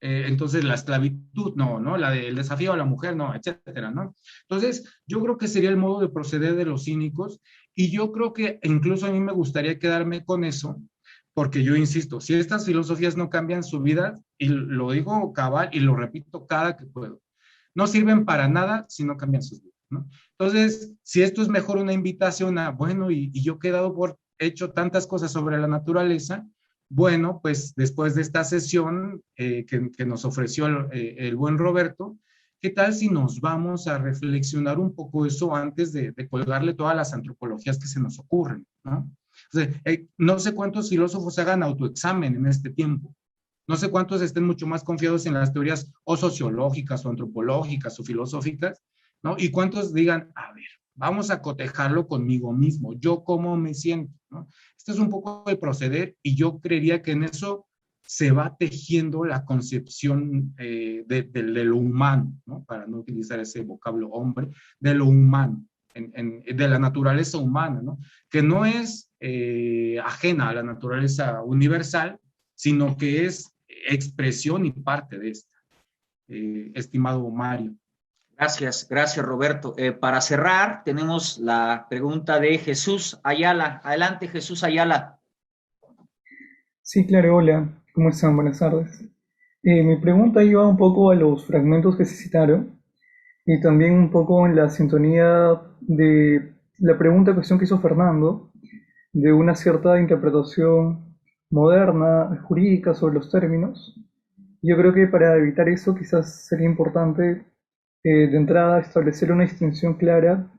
Entonces, la esclavitud, no, ¿no? El desafío a la mujer, no, etcétera, ¿no? Entonces, yo creo que sería el modo de proceder de los cínicos y yo creo que incluso a mí me gustaría quedarme con eso, porque yo insisto, si estas filosofías no cambian su vida, y lo digo cabal y lo repito cada que puedo, no sirven para nada si no cambian sus vidas, ¿no? Entonces, si esto es mejor una invitación a, bueno, y yo he quedado por hecho tantas cosas sobre la naturaleza, bueno, pues después de esta sesión que nos ofreció el buen Roberto, ¿qué tal si nos vamos a reflexionar un poco eso antes de colgarle todas las antropologías que se nos ocurren, ¿no? O sea, no sé cuántos filósofos hagan autoexamen en este tiempo. No sé cuántos estén mucho más confiados en las teorías o sociológicas o antropológicas o filosóficas, ¿no? Y cuántos digan, a ver, vamos a cotejarlo conmigo mismo, yo cómo me siento, ¿no? Este es un poco el proceder y yo creería que en eso se va tejiendo la concepción de lo humano, ¿no? Para no utilizar ese vocablo hombre, de lo humano, de la naturaleza humana, ¿no? Que no es ajena a la naturaleza universal, sino que es expresión y parte de esta, estimado Mario. Gracias Roberto. Para cerrar, tenemos la pregunta de Jesús Ayala. Adelante, Jesús Ayala. Sí, claro, hola, ¿cómo están? Buenas tardes. Mi pregunta iba un poco a los fragmentos que se citaron y también un poco en la sintonía de la pregunta cuestión que hizo Fernando, de una cierta interpretación moderna, jurídica sobre los términos. Yo creo que para evitar eso quizás sería importante de entrada establecer una distinción clara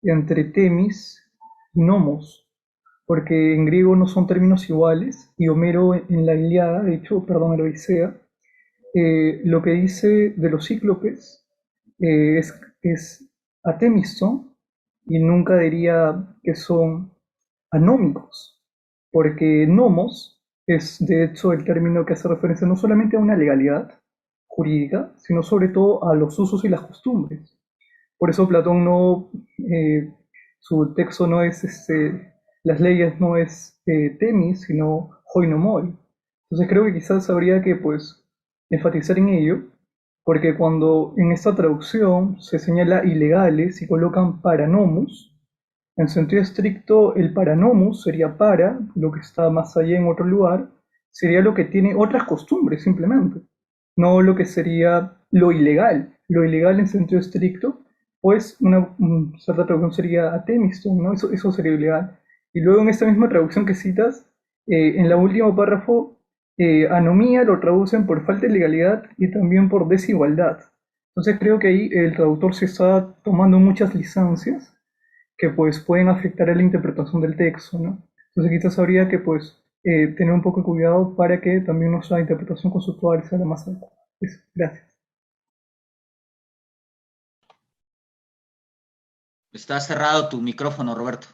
entre temis y nomos, porque en griego no son términos iguales, y Homero en la Ilíada, de hecho, perdón, en la Odisea, lo que dice de los cíclopes es atemisto, y nunca diría que son anómicos, porque nomos es de hecho el término que hace referencia no solamente a una legalidad jurídica, sino sobre todo a los usos y las costumbres. Por eso Platón no, su texto no es, las leyes no es temis, sino hoinomoi. Entonces creo que quizás habría que pues enfatizar en ello, porque cuando en esta traducción se señala ilegales y colocan paranomus, en sentido estricto el paranomus sería para, lo que está más allá en otro lugar, sería lo que tiene otras costumbres simplemente, no lo que sería lo ilegal. Lo ilegal en sentido estricto, pues una cierta traducción sería atemiston, ¿no? Eso sería ilegal. Y luego en esta misma traducción que citas, en la último párrafo, anomía lo traducen por falta de legalidad y también por desigualdad. Entonces creo que ahí el traductor se está tomando muchas licencias que pues pueden afectar a la interpretación del texto, ¿no? Entonces quizás habría que pues tener un poco de cuidado para que también nuestra interpretación conceptual sea la más adecuada. Eso, gracias. Está cerrado tu micrófono, Roberto.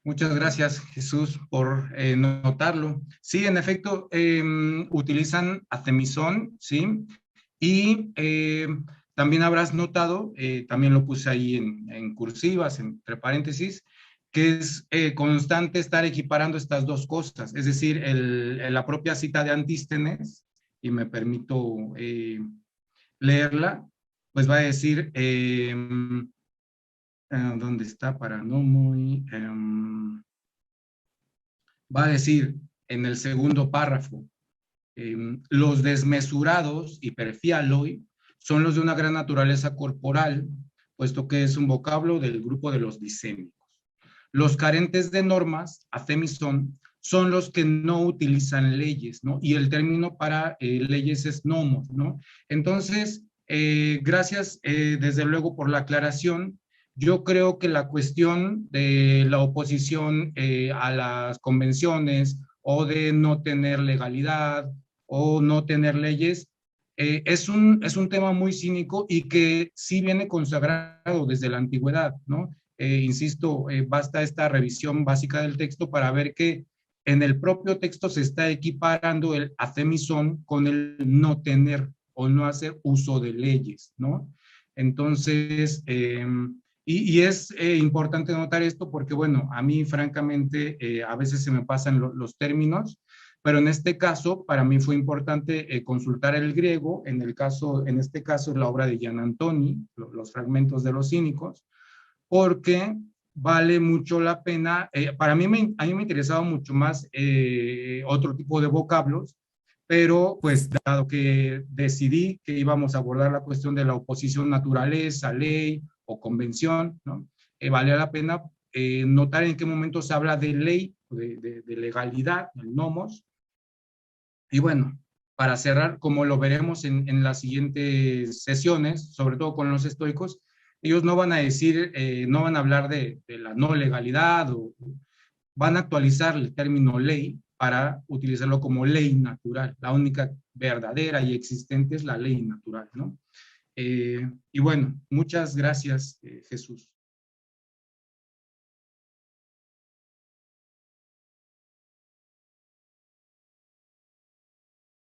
Muchas gracias, Jesús, por notarlo. Sí, en efecto, utilizan atemisón, ¿sí? Y también habrás notado, también lo puse ahí en cursivas, entre paréntesis, que es constante estar equiparando estas dos cosas, es decir, la propia cita de Antístenes, y me permito leerla, pues va a decir, ¿dónde está? Para no muy... va a decir en el segundo párrafo, los desmesurados, hiperfialoi, son los de una gran naturaleza corporal, puesto que es un vocablo del grupo de los disémicos. Los carentes de normas, afemison, son los que no utilizan leyes, ¿no? Y el término para leyes es nomos, ¿no? Entonces, gracias desde luego por la aclaración. Yo creo que la cuestión de la oposición a las convenciones o de no tener legalidad o no tener leyes es un tema muy cínico y que sí viene consagrado desde la antigüedad, ¿no? Insisto, basta esta revisión básica del texto para ver que en el propio texto se está equiparando el afemison con el no tener o no hacer uso de leyes, ¿no? Entonces, y es importante notar esto porque, bueno, a mí francamente a veces se me pasan los términos, pero en este caso para mí fue importante consultar el griego, en este caso la obra de Gian Antoni, los fragmentos de los cínicos, porque vale mucho la pena. A mí me interesaba mucho más otro tipo de vocablos, pero pues dado que decidí que íbamos a abordar la cuestión de la oposición naturaleza, ley o convención, ¿no? Valía la pena notar en qué momento se habla de ley, de legalidad, el nomos. Y bueno, para cerrar, como lo veremos en las siguientes sesiones, sobre todo con los estoicos, ellos no van a decir, no van a hablar de la no legalidad, o van a actualizar el término ley para utilizarlo como ley natural. La única verdadera y existente es la ley natural, ¿no? Y bueno, muchas gracias, Jesús.